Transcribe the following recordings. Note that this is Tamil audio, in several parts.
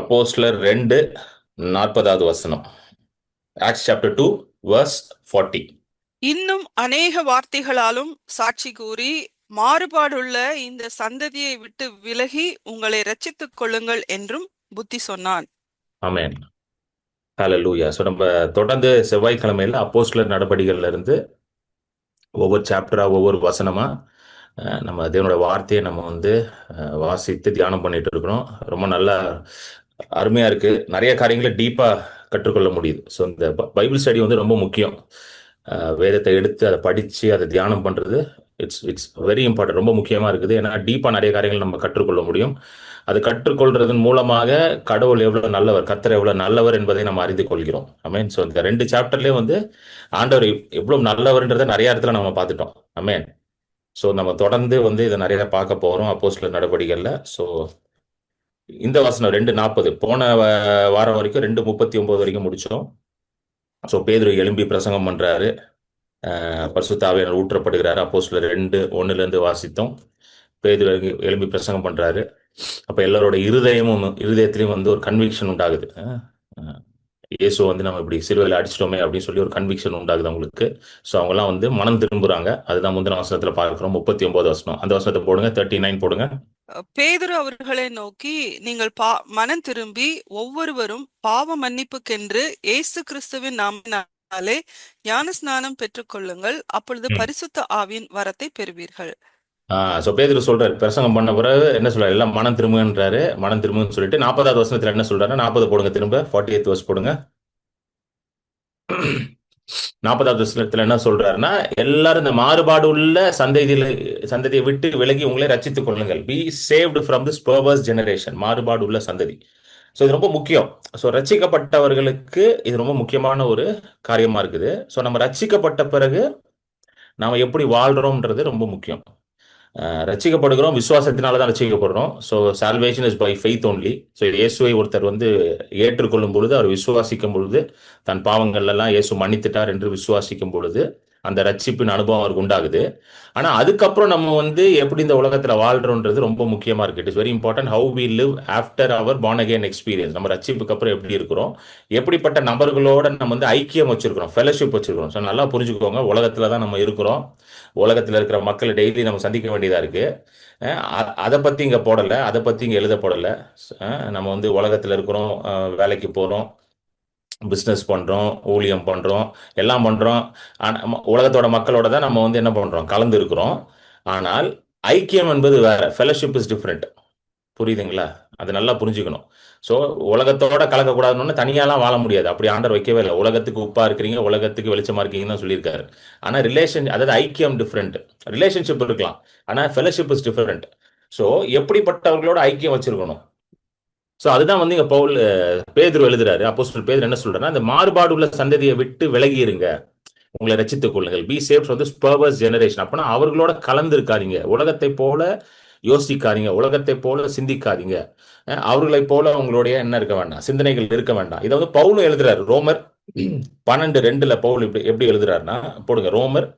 அப்போஸ்தலர் 2:40 வசனம். Acts chapter 2 verse 40. இன்னும் அநேக வார்த்தைகளாலும் சாட்சி கூறி மாறுபாடுள்ள இந்த சந்ததியை விட்டு விலகி உங்களை ரட்சித்துக் கொள்ளுங்கள் என்றும் புத்தி சொன்னான். ஆமென். ஹalleluya. ஸோ நம்ம தொடர்ந்து செவ்வாய்க்கிழமையில அப்போஸ்தலர் நடபடிகள்ல இருந்து ஒவ்வொரு சாப்டரா ஒவ்வொரு வசனமா நம்ம தேவனோட வார்த்தையை நம்ம வாசித்து தியானம் பண்ணிட்டு இருக்கிறோம். ரொம்ப நல்லா அருமையா இருக்கு. நிறைய காரியங்களை டீப்பா கற்றுக்கொள்ள முடியுது. ஸோ இந்த பைபிள் ஸ்டடி ரொம்ப முக்கியம். வேதத்தை எடுத்து அதை படிச்சு அதை தியானம் பண்றது இட்ஸ் இட்ஸ் வெரி இம்பார்ட்டன்ட். ரொம்ப முக்கியமா இருக்குது. ஏன்னா டீப்பா நிறைய காரியங்கள் நம்ம கற்றுக்கொள்ள முடியும். அது கற்றுக்கொள்றதன் மூலமாக கடவுள் எவ்வளவு நல்லவர், கர்த்தர் எவ்வளவு நல்லவர் என்பதை நம்ம அறிந்து கொள்கிறோம். ஆமென். ஸோ இந்த 2 சாப்டர்லயே ஆண்டவர் எவ்வளவு நல்லவர்ன்றதை நிறைய இடத்துல நம்ம பார்த்துட்டோம். ஆமென். ஸோ நம்ம தொடர்ந்து இதை நிறைய பார்க்க போறோம் அப்போஸ்தலர் நடபடிகள்ல. ஸோ இந்த வசனம் 2:40 போன வாரம் வரைக்கும் 2:39 வரைக்கும் முடிச்சோம். ஸோ பேதுரு எழும்பி பிரசங்கம் பண்றாரு. பரிசுத்த ஆவியானவர் ஊற்றப்படுகிறாரு. அப்போஸ்தலர் 2:1 வாசித்தோம். பேதுரு எழும்பி பிரசங்கம் பண்றாரு. அப்ப எல்லாரோட இருதயத்திலையும் ஒரு கன்விக்ஷன் உண்டாகுது. இயேசு நம்ம இப்படி சிலுவையில் அடிச்சிட்டோமே அப்படின்னு சொல்லி ஒரு கன்விக்ஷன் உண்டாகுது அவங்களுக்கு. ஸோ அவங்கலாம் மனம் திரும்புறாங்க. அதுதான் முந்தின வசனத்துல பார்க்கிறோம். 39 வசனம். அந்த வசனத்தை போடுங்க. 39 போடுங்க. பேதுரு அவர்களை நோக்கி, நீங்கள் மனம் திரும்பி ஒவ்வொருவரும் பாவ மன்னிப்புக்கென்று இயேசு கிறிஸ்துவின் நாமத்தினாலே ஞானஸ்நானம் பெற்றுக்கொள்ளுங்கள், அப்பொழுது பரிசுத்த ஆவியின் வரத்தை பெறுவீர்கள். சோ பேதுரு சொல்றாரு, பிரசங்கம் பண்ண பிறகு என்ன சொல்றாரு, எல்லாம் மனம் திரும்புன்றாரு. மனம் திரும்புன்னு சொல்லிட்டு 40வது வசனத்துல என்ன சொல்றாரு, 40 போடுங்க, திரும்ப 48th verse போடுங்க. 40வது வசனத்துல என்ன சொல்றாருன்னா, எல்லாரும் இந்த மாறுபாடு உள்ள சந்ததியை விட்டு விலகி உங்களை ரட்சித்துக் கொள்ளுங்கள். B saved from this பெர்வர்ஸ் generation. மாறுபாடு உள்ள சந்ததி. ஸோ இது ரொம்ப முக்கியம். ஸோ ரட்சிக்கப்பட்டவர்களுக்கு இது ரொம்ப முக்கியமான ஒரு காரியமா இருக்குது. ஸோ நம்ம ரட்சிக்கப்பட்ட பிறகு நாம எப்படி வாழ்றோம்ன்றது ரொம்ப முக்கியம். ரட்சிக்கப்படுகிறோம், விசுவாசத்தினால தான் ரட்சிக்கப்படுறோம். So salvation is by faith only. So இயேசுவை ஒருத்தர் ஏற்றுக்கொள்ளும் பொழுது, அவர் விசுவாசிக்கும் பொழுது, தன் பாவங்கள் எல்லாம் இயேசு மன்னித்துட்டார் என்று விசுவாசிக்கும் பொழுது அந்த ரட்சிப்பின் அனுபவம் அவருக்கு உண்டாகுது. ஆனா அதுக்கப்புறம் நம்ம எப்படி இந்த உலகத்துல வாழ்றோன்றது ரொம்ப முக்கியமா இருக்கு. It is very important how we live after our born again experience. நம்ம ரட்சிப்புக்கு அப்புறம் எப்படி இருக்கிறோம், எப்படிப்பட்ட நபர்களோட நம்ம ஐக்கியம் வச்சிருக்கிறோம், ஃபெலோஷிப் வச்சிருக்கிறோம். ஸோ நல்லா புரிஞ்சுக்கோங்க, உலகத்துல தான் நம்ம இருக்கிறோம். உலகத்துல இருக்கிற மக்களை டெய்லி நம்ம சந்திக்க வேண்டியதா இருக்கு. அதை பத்தி இங்க போடல, அதை பத்தி இங்க எழுத போடல. நம்ம உலகத்துல இருக்கிறோம், வேலைக்கு போறோம், பிஸ்னஸ் பண்றோம், ஊழியம் பண்றோம், எல்லாம் பண்றோம். உலகத்தோட மக்களோட தான் நம்ம என்ன பண்றோம், கலந்து இருக்கிறோம். ஆனால் ஐக்கியம் என்பது வேற. Fellowship is different. புரியுதுங்களா? அது நல்லா புரிஞ்சுக்கணும். ஸோ உலகத்தோட கலக்கக்கூடாதுன்னு தனியாலாம் வாழ முடியாது. அப்படி ஆண்டவர் வைக்கவே இல்லை. உலகத்துக்கு உப்பா இருக்கிறீங்க, உலகத்துக்கு வெளிச்சமா இருக்கீங்கன்னு தான் சொல்லியிருக்காரு. ஆனா அதாவது ஐக்கியம் டிஃப்ரெண்ட். ரிலேஷன்ஷிப் இருக்கலாம், ஆனா ஃபெலோஷிப் இஸ் டிஃப்ரெண்ட். ஸோ எப்படிப்பட்டவர்களோட ஐக்கியம் வச்சிருக்கணும். ஸோ அதுதான் இங்க பேதுரு எழுதுறாரு. அப்போஸ்தலர் பேதுரு என்ன சொல்றாருன்னா, இந்த மாறுபாடு உள்ள சந்ததியை விட்டு விலகி இருங்க, உங்களை ரட்சித்துக் கொள்ளுங்கள். B saved from this பெர்வர்ஸ் generation. அப்பனா அவர்களோட கலந்து இருக்காதீங்க, உலகத்தை போல யோசிக்காதீங்க, உலகத்தை போல சிந்திக்காதீங்க, அவர்களை போல உங்களுடைய என்ன இருக்க வேண்டாம், சிந்தனைகள் இருக்க வேண்டாம். இதை பவுலும் எழுதுறாரு. ரோமர் 12:2 பவுல் எப்படி எழுதுறாருன்னா, போடுங்க, ரோமர்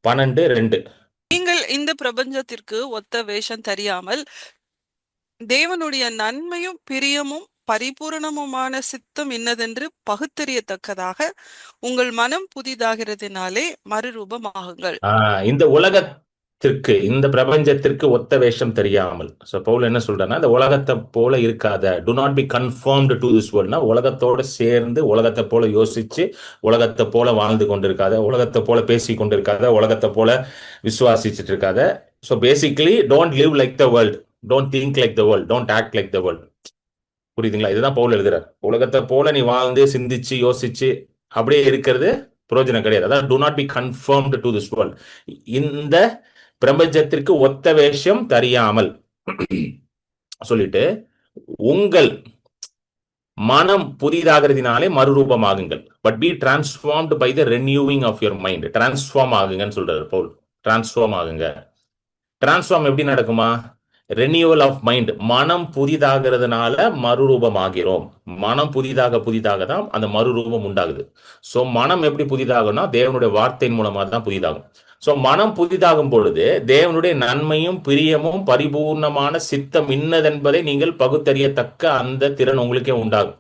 12:2. நீங்கள் இந்த பிரபஞ்சத்திற்கு ஒத்த வேஷம் தெரியாமல் தேவனுடைய நன்மையும் பிரியமும் பரிபூரணமுமான சித்தம் இன்னதென்று பகுத்தறியத்தக்கதாக உங்கள் மனம் புதிதாகிறதுனாலே மறுரூபமாகுங்கள். இந்த உலகத்திற்கு, இந்த பிரபஞ்சத்திற்கு ஒத்த வேஷம் தெரியாமல். சோ பவுல் என்ன சொல்றாருன்னா, இந்த உலகத்தை போல இருக்காத, to not be conformed to this வேர்ல்ட்னா, உலகத்தோட சேர்ந்து உலகத்தை போல யோசிச்சு உலகத்தை போல வாழ்ந்து கொண்டிருக்காத, உலகத்தை போல பேசி கொண்டிருக்காத, உலகத்தை போல விசுவாசிச்சுட்டு இருக்காத. So basically don't live like the world, don't think like the world, don't act like the world. புரியுதுங்களா? இதுதான் பவுல் எழுதுறார். உலகத்தை போல நீ வாழ்ந்து சிந்திச்சு யோசிச்சு அப்படியே இருக்கிறது பிரயோஜனம் கிடையாது. அதாவது to not be conformed to this world. இந்த பிரபஞ்சத்திற்கு ஒத்த வேஷம் தெரியாமல் சொல்லிட்டு உங்கள் மனம் புதிதாகிறதுனாலே மறுரூபமாகுங்கள். But be transformed by the renewing of your mind. Transform ஆகுங்கன்னு சொல்றாரு பவுல். டிரான்ஸ்ஃபார்ம் ஆகுங்க. டிரான்ஸ்ஃபார்ம் எப்படி நடக்குமா? ரெனியூவல் ஆஃப் மைண்ட், மனம் புதிதாகிறதுனால மறுரூபமாகிறோம். மனம் புதிதாக புதிதாக தான் அந்த மறுரூபம் உண்டாகுது. ஸோ மனம் எப்படி புதிதாகும்னா தேவனுடைய வார்த்தையின் மூலமாக தான் புதிதாகும். ஸோ மனம் புதிதாகும் பொழுது தேவனுடைய நன்மையும் பிரியமும் பரிபூர்ணமான சித்தம் இன்னதென்பதை நீங்கள் பகுத்தறியத்தக்க அந்த திறன் உங்களுக்கே உண்டாகும்.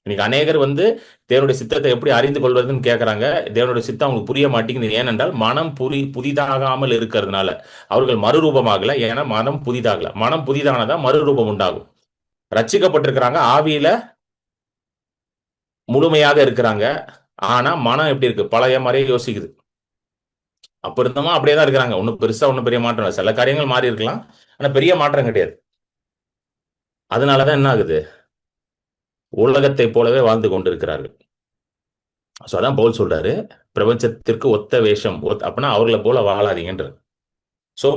இன்னைக்கு அநேகர் வந்து தேவனுடைய சித்தத்தை எப்படி அறிந்து கொள்வதுன்னு கேட்கறாங்க. தேவனுடைய சித்தம் அவங்களுக்கு புரிய மாட்டேங்குது. ஏனென்றால் மனம் புதிதாகாமல் இருக்கிறதுனால. அவர்கள் மறுரூபமாகல, ஏன்னா மனம் புதிதாகல. மனம் புதிதானதா மறுரூபம் உண்டாகும். ரட்சிக்கப்பட்டிருக்கிறாங்க, ஆவியில முழுமையாக இருக்கிறாங்க. ஆனா மனம் எப்படி இருக்கு? பழைய மாதிரியே யோசிக்குது. அப்ப இருந்தமா அப்படியே தான் இருக்கிறாங்க. ஒன்னும் பெருசா ஒன்னும் பெரிய மாற்றம் இல்லை. சில காரியங்கள் மாறி இருக்கலாம், ஆனா பெரிய மாற்றம் கிடையாது. அதனாலதான் என்ன ஆகுது? உலகத்தை போலவே வாழ்ந்து கொண்டிருக்கிறார்கள். ஸோ அதான் பவுல் சொல்றாரு, பிரபஞ்சத்திற்கு ஒத்த வேஷம் அப்படின்னா அவர்களை போல வாழாதீங்கன்ற. ஸோ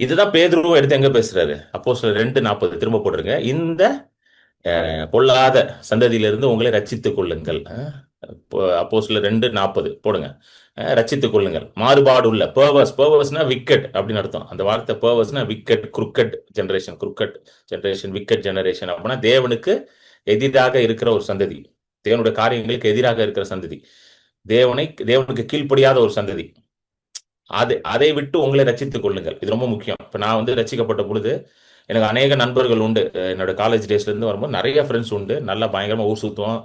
இதுதான் பேதுருவும் எடுத்து எங்க பேசுறாரு? அப்போஸ்தலர் 2:40 திரும்ப போட்டுருங்க. இந்த பொல்லாத சந்ததியிலிருந்து உங்களை ரட்சித்துக் கொள்ளுங்கள். அப்போஸ்தலர் 2:40 போடுங்க. ரட்சித்துக் கொள்ளுங்கள். மாறுபாடு உள்ள பர்வர்ஸ்னா விக்கெட் அப்படின்னு அர்த்தம். அந்த வார்த்தை பர்வர்ஸ்னா wicked, crooked generation, wicked generation அப்படின்னா தேவனுக்கு எதிராக இருக்கிற ஒரு சந்ததி, தேவனுடைய காரியங்களுக்கு எதிராக இருக்கிற சந்ததி, தேவனுக்கு கீழ்ப்படியாத ஒரு சந்ததி. அதை விட்டு உங்களை ரட்சித்துக் கொள்ளுங்கள். இது ரொம்ப முக்கியம். இப்ப நான் வந்து ரட்சிக்கப்பட்ட பொழுது எனக்கு அநேக நண்பர்கள் உண்டு. என்னோட காலேஜ் டேஸ்ல இருந்து வரும்போது நிறைய ஃப்ரெண்ட்ஸ் உண்டு. நல்லா பயங்கரமா ஊர் சுத்துவோம்,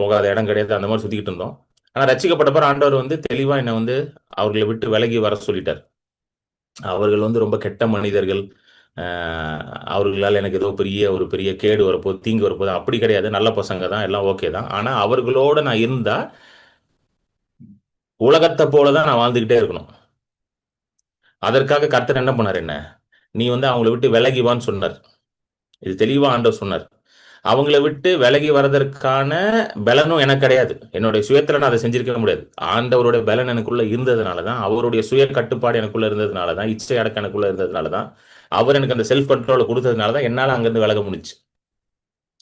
போகாத இடம் கிடையாது, அந்த மாதிரி சுத்திக்கிட்டு இருந்தோம். ஆனா ரட்சிக்கப்பட்ட பிறகு ஆண்டவர் வந்து தெளிவா என்னை வந்து அவர்களை விட்டு விலகி வர சொல்லிட்டார். அவர்கள் வந்து ரொம்ப கெட்ட மனிதர்கள், அவர்களால் எனக்கு ஏதோ ஒரு பெரிய கேடு வரப்போது, தீங்கு வரப்போது, அப்படி கிடையாது. நல்ல பசங்க தான், எல்லாம் ஓகே தான். ஆனா அவர்களோட நான் இருந்தா உலகத்தை போலதான் நான் வாழ்ந்துகிட்டே இருக்கணும். அதற்காக கர்த்தர் என்ன பண்ணார்? என்ன, நீ வந்து அவங்கள விட்டு விலகி வான்னு சொன்னார். இது தெளிவா ஆண்டவர் சொன்னார். அவங்கள விட்டு விலகி வர்றதற்கான பலனும் எனக்கு கிடையாது. என்னுடைய சுயத்துல நான் அதை செஞ்சிருக்க முடியாது. ஆண்டவருடைய பலன் எனக்குள்ள இருந்ததுனாலதான், அவருடைய சுய கட்டுப்பாடு எனக்குள்ள இருந்ததுனாலதான், இச்சை அடக்க எனக்குள்ள இருந்ததுனாலதான், அவர் எனக்கு அந்த செல்ஃப் கண்ட்ரோலை கொடுத்ததுனாலதான் என்னால அங்கிருந்து விலக முடிச்சு.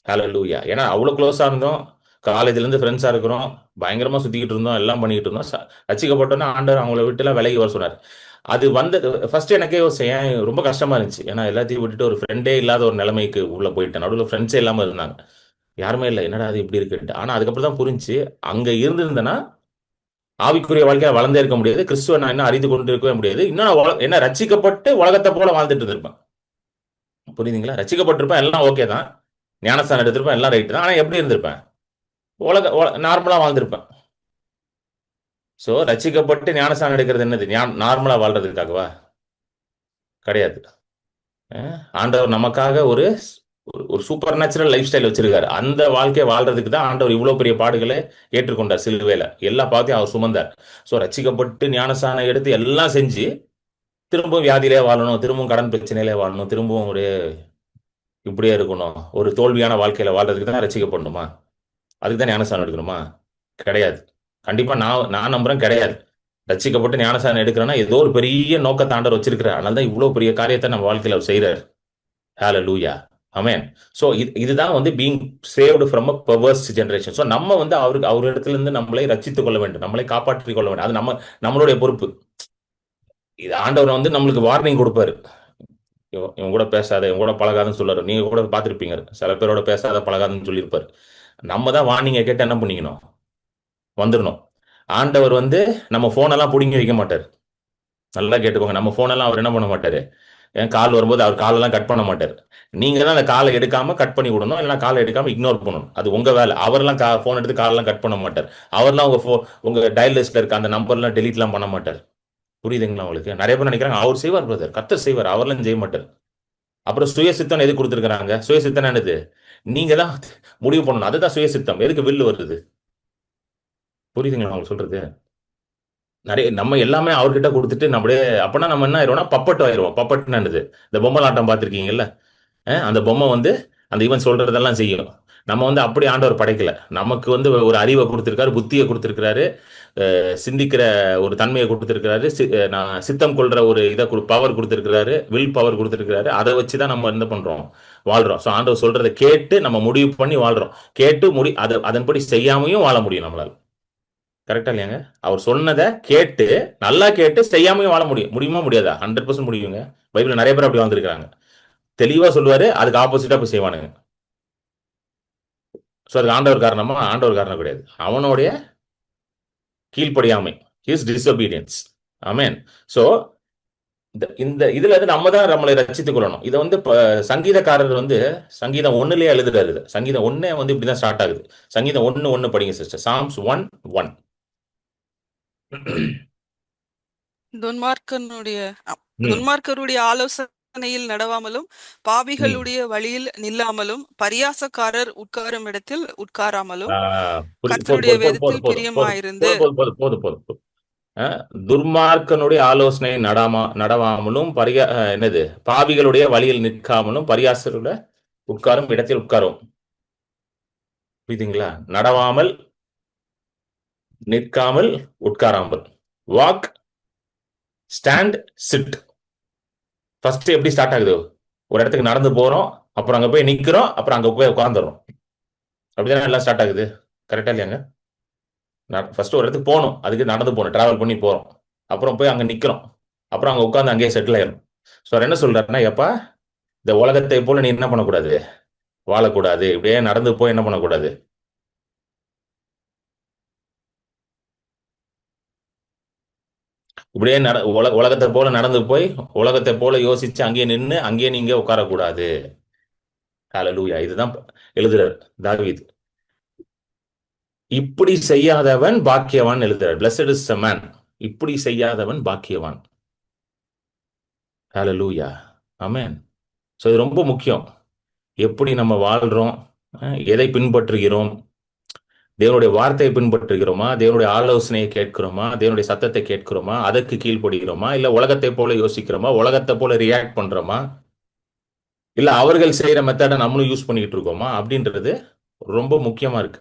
ஹல்லேலூயா. ஏன்னா அவ்வளவு க்ளோஸா இருந்தோம், காலேஜ்ல இருந்து ஃப்ரெண்ட்ஸா இருக்கிறோம், பயங்கரமா சுத்திக்கிட்டு இருந்தோம், எல்லாம் பண்ணிக்கிட்டு இருந்தோம். ரட்சிக்கப்பட்டோன்னா ஆண்டவர் அவங்கள விட்டு எல்லாம் விலகி வர சொன்னார். அது வந்தது ஃபர்ஸ்ட் எனக்கே ஏன் ரொம்ப கஷ்டமா இருந்துச்சு. ஏன்னா எல்லாத்தையும் விட்டுட்டு ஒரு ஃப்ரெண்டே இல்லாத ஒரு நிலைமைக்கு உள்ள போயிட்டேன். நடுவில் ஃப்ரெண்ட்ஸே இல்லாம இருந்தாங்க, யாருமே இல்லை. என்னடா அது இப்படி இருக்குன்ட்டு. ஆனா அதுக்கப்புறம் தான் புரிஞ்சு, அங்க இருந்திருந்தேன்னா ஆவிக்குரிய வாழ்க்கையில வளர்ந்தே இருக்க முடியாது, கிறிஸ்துவ நான் என்ன அறிந்து கொண்டு இருக்கவே முடியாது. இன்னும் நான் என்ன ரட்சிக்கப்பட்டு உலகத்தை போல வாழ்ந்துட்டு இருந்திருப்பேன். புரியுதுங்களா? ரட்சிக்கப்பட்டிருப்பேன், எல்லாம் ஓகே தான், ஞானஸ்தானம் எடுத்திருப்பேன், எல்லாம் ரைட்டு தான். ஆனா எப்படி இருந்திருப்பேன்? நார்மலா வாழ்ந்திருப்பேன். ஸோ ரட்சிக்கப்பட்டு ஞானஸ்தானம் எடுக்கிறது என்னது? நார்மலா வாழ்றதுக்காகவா? கிடையாது. ஆண்டவர் நமக்காக ஒரு ஒரு சூப்பர் நேச்சுரல் லைஃப் ஸ்டைல் வச்சிருக்காரு. அந்த வாழ்க்கையை வாழ்றதுக்கு தான் ஆண்டவர் இவ்வளவு பெரிய பாடுகளை ஏற்றுக்கொண்டார். சிலுவையில எல்லா பாவத்தையும் அவர் சுமந்தார். ஸோ ரட்சிக்கப்பட்டு ஞானஸ்தானம் எடுத்து எல்லாம் செஞ்சு திரும்பவும் வியாதியிலே வாழணும், திரும்பவும் கடன் பிரச்சனையிலே வாழணும், திரும்பவும் ஒரு இப்படியே இருக்கணும், ஒரு தோல்வியான வாழ்க்கையில வாழ்றதுக்கு தான் ரட்சிக்கப்படணுமா? அதுக்கு தான் ஞானஸ்தானம் எடுக்கணுமா? கிடையாது. கண்டிப்பா நான் நம்புறேன், கிடையாது. ரட்சிக்கப்பட்டு ஞானஸ்தானம் எடுக்கிறேன்னா ஏதோ ஒரு பெரிய நோக்கத்தை ஆண்டவர் வச்சிருக்கிறார். அதனால தான் இவ்வளவு பெரிய காரியத்தை நம்ம வாழ்க்கையில அவர் செய்யறாரு. ஹல்லேலூயா. ஆமென். ஸோ இதுதான் வந்து being saved from a பெர்வர்ஸ் generation. So நம்ம வந்து அவரிடத்துல இருந்து நம்மளை ரட்சித்துக் கொள்ள வேண்டும், நம்மளை காப்பாற்றிக் கொள்ள வேண்டும். அது நம்மளுடைய பொறுப்பு. இது ஆண்டவர் வந்து நம்மளுக்கு வார்னிங் கொடுப்பாரு. இவன் கூட பேசாத, இவன் கூட பழகாதுன்னு சொல்லுவாரு. நீங்க கூட பார்த்திருப்பீங்க, சில பேரோட பேசாத பழகாதுன்னு சொல்லியிருப்பாரு. நம்ம தான் வார்னிங்கை கேட்டு என்ன பண்ணிக்கணும்? வந்துடணும். ஆண்டவர் வந்து நம்ம போனெல்லாம் பிடுங்கி வைக்க மாட்டார். நல்லா கேட்டுக்கோங்க, நம்ம போனெல்லாம் அவர் என்ன பண்ண மாட்டாரு. கால் வரும்போது அவர் காலெல்லாம் கட் பண்ண மாட்டார். நீங்க தான் அந்த காலை எடுக்காம கட் பண்ணி விடணும், இல்லைன்னா காலை எடுக்காம இக்னோர் பண்ணணும். அது உங்க வேலை. அவர்லாம் போன் எடுத்து காலெல்லாம் கட் பண்ண மாட்டார். அவர்லாம் உங்க டயல் லிஸ்ட்ல இருக்க அந்த நம்பர்லாம் டெலீட்லாம் பண்ண மாட்டார். புரியுதுங்களா உங்களுக்கு? நிறைய பேர் நினைக்கிறாங்க அவர் செய்வார் பிரதர், கர்த்தர் செய்வார், அவர்லாம் செய்ய மாட்டார். அப்புறம் சுயசித்தம் எது கொடுத்துருக்காங்க? சுயசித்தம் என்னது? நீங்க தான் முடிவு பண்ணணும். அதுதான் சுயசித்தம். எதுக்கு வில்லு வருது? புரியுதுங்களா அவங்க சொல்றது? நிறைய நம்ம எல்லாமே அவர்கிட்ட கொடுத்துட்டு நம்மளே அப்படின்னா நம்ம என்ன ஆயிடுவோம்னா பப்பட்டு ஆயிடுவோம். பப்பட்டுன்னு என்னது? இந்த பொம்மலாட்டம் பார்த்துருக்கீங்கல்ல? அந்த பொம்மை வந்து அந்த இவன் சொல்றதெல்லாம் செய்யும். நம்ம வந்து அப்படி ஆண்டவர் படைக்கல. நமக்கு வந்து ஒரு அறிவை கொடுத்திருக்காரு, புத்தியை கொடுத்திருக்கிறாரு, சிந்திக்கிற ஒரு தன்மையை கொடுத்திருக்கிறாரு, நான் சித்தம் கொள்ற ஒரு இதை பவர் கொடுத்திருக்கிறாரு, வில் பவர் கொடுத்திருக்கிறாரு. அதை வச்சுதான் நம்ம என்ன பண்றோம்? வாழ்றோம். ஸோ ஆண்டவர் சொல்றதை கேட்டு நம்ம முடிவு பண்ணி வாழ்றோம். கேட்டு அதன்படி செய்யாமையும் வாழ முடியும் நம்மளால. கரெக்டா இல்லையாங்க? அவர் சொன்னதை கேட்டு, நல்லா கேட்டு செய்யாமையும் வாழ முடியுமா? முடியாதா? 100% முடியுங்க. பைபிள் நிறைய பேர் அப்படி வாழ்ந்துருக்காங்க. தெளிவா சொல்லுவாரு, அதுக்கு ஆப்போசிட்டா போய் செய்வானுங்க. சோ அதுக்கு ஆண்டவர் காரணமா? ஆண்டவர் காரணம் கிடையாது. அவனுடைய கீழ்ப்படியாமை, ஹிஸ் டிசோபீடியன்ஸ். ஆமென். சோ இந்த இதுல இருந்து நம்ம தான் நம்மளை ரட்சித்துக் கொள்ளணும். இதை வந்து சங்கீதக்காரர் வந்து சங்கீதம் 1லயே எழுதுறாரு. சங்கீதம் 1 வந்து இப்படிதான் ஸ்டார்ட் ஆகுது. சங்கீதம் 1:1 படிங்க சிஸ்டர். சாம்ஸ் 1:1. துன்மார்க்கனுடைய ம், துன்மார்க்கருடைய ஆலோசனையில் நடவாமலும், ம். பாவிகளுடைய வழியில் நில்லாமலும், பரியாசக்காரர் உட்காரும் இடத்தில் உட்காராமலும், போதும் போதும் கர்த்தருடைய போதும் வேதத்தில் போதும் போதும் பிரியமாயிருந்து. போதும் போதும் போதும் போதும் போதும். துர்மார்க்கனுடைய ஆலோசனை நடவாமலும் என்னது, பாவிகளுடைய வழியில் நிற்காமலும், பரியாசருடைய உட்காரும் இடத்தில் உட்காரும். புரியுதுங்களா? நடவாமல், நிற்காமல், உட்காராமல். Walk, stand, sit. ஃபர்ஸ்ட் எப்படி ஸ்டார்ட் ஆகுது? ஒரு இடத்துக்கு நடந்து போறோம், அப்புறம் அங்க போய் நிக்கிறோம், அப்புறம் அங்க போய் உட்காந்துறோம். அப்படிதானே எல்லாம் ஸ்டார்ட் ஆகுது. கரெக்டா இல்லையாங்க? ஃபர்ஸ்ட் ஒரு இடத்துக்கு போகணும், அதுக்கு நடந்து போகணும், டிராவல் பண்ணி போறோம், அப்புறம் போய் அங்க நிக்கிறோம், அப்புறம் அங்க உட்காந்து அங்கேயே செட்டில் ஆயிரும். ஸோ அவர் என்ன சொல்றாருன்னா, எப்பா இந்த உலகத்தை போல நீ என்ன பண்ணக்கூடாது, வாழக்கூடாது. இப்படியே நடந்து போய் என்ன பண்ணக்கூடாது, இப்படியே உலகத்தை போல நடந்து போய் உலகத்தை போல யோசிச்சு அங்கேயே நின்று அங்கேயே நீங்க உட்காரக்கூடாது. ஹல்லேலூயா. இதுதான் எழுதுறாரு தாவீது. இப்படி செய்யாதவன் பாக்கியவான் எழுதுறார். Blessed is the man. இப்படி செய்யாதவன் பாக்கியவான். ஹல்லேலூயா. ஆமென். சோ இது ரொம்ப முக்கியம். எப்படி நம்ம வாழ்றோம், எதை பின்பற்றுகிறோம், தேவனுடைய வார்த்தையை பின்பற்றுகிறோமா, தேவனுடைய ஆலோசனையை கேட்கிறோமா, தேவனுடைய சத்தத்தை கேட்கிறோமா, அதற்கு கீழ்ப்படுகிறோமா, இல்ல உலகத்தை போல யோசிக்கிறோமா, உலகத்தை போல ரியாக்ட் பண்றோமா, இல்ல அவர்கள் செய்யற மெத்தடை நம்மளும் யூஸ் பண்ணிட்டு இருக்கோமா அப்படின்றது ரொம்ப முக்கியமா இருக்கு.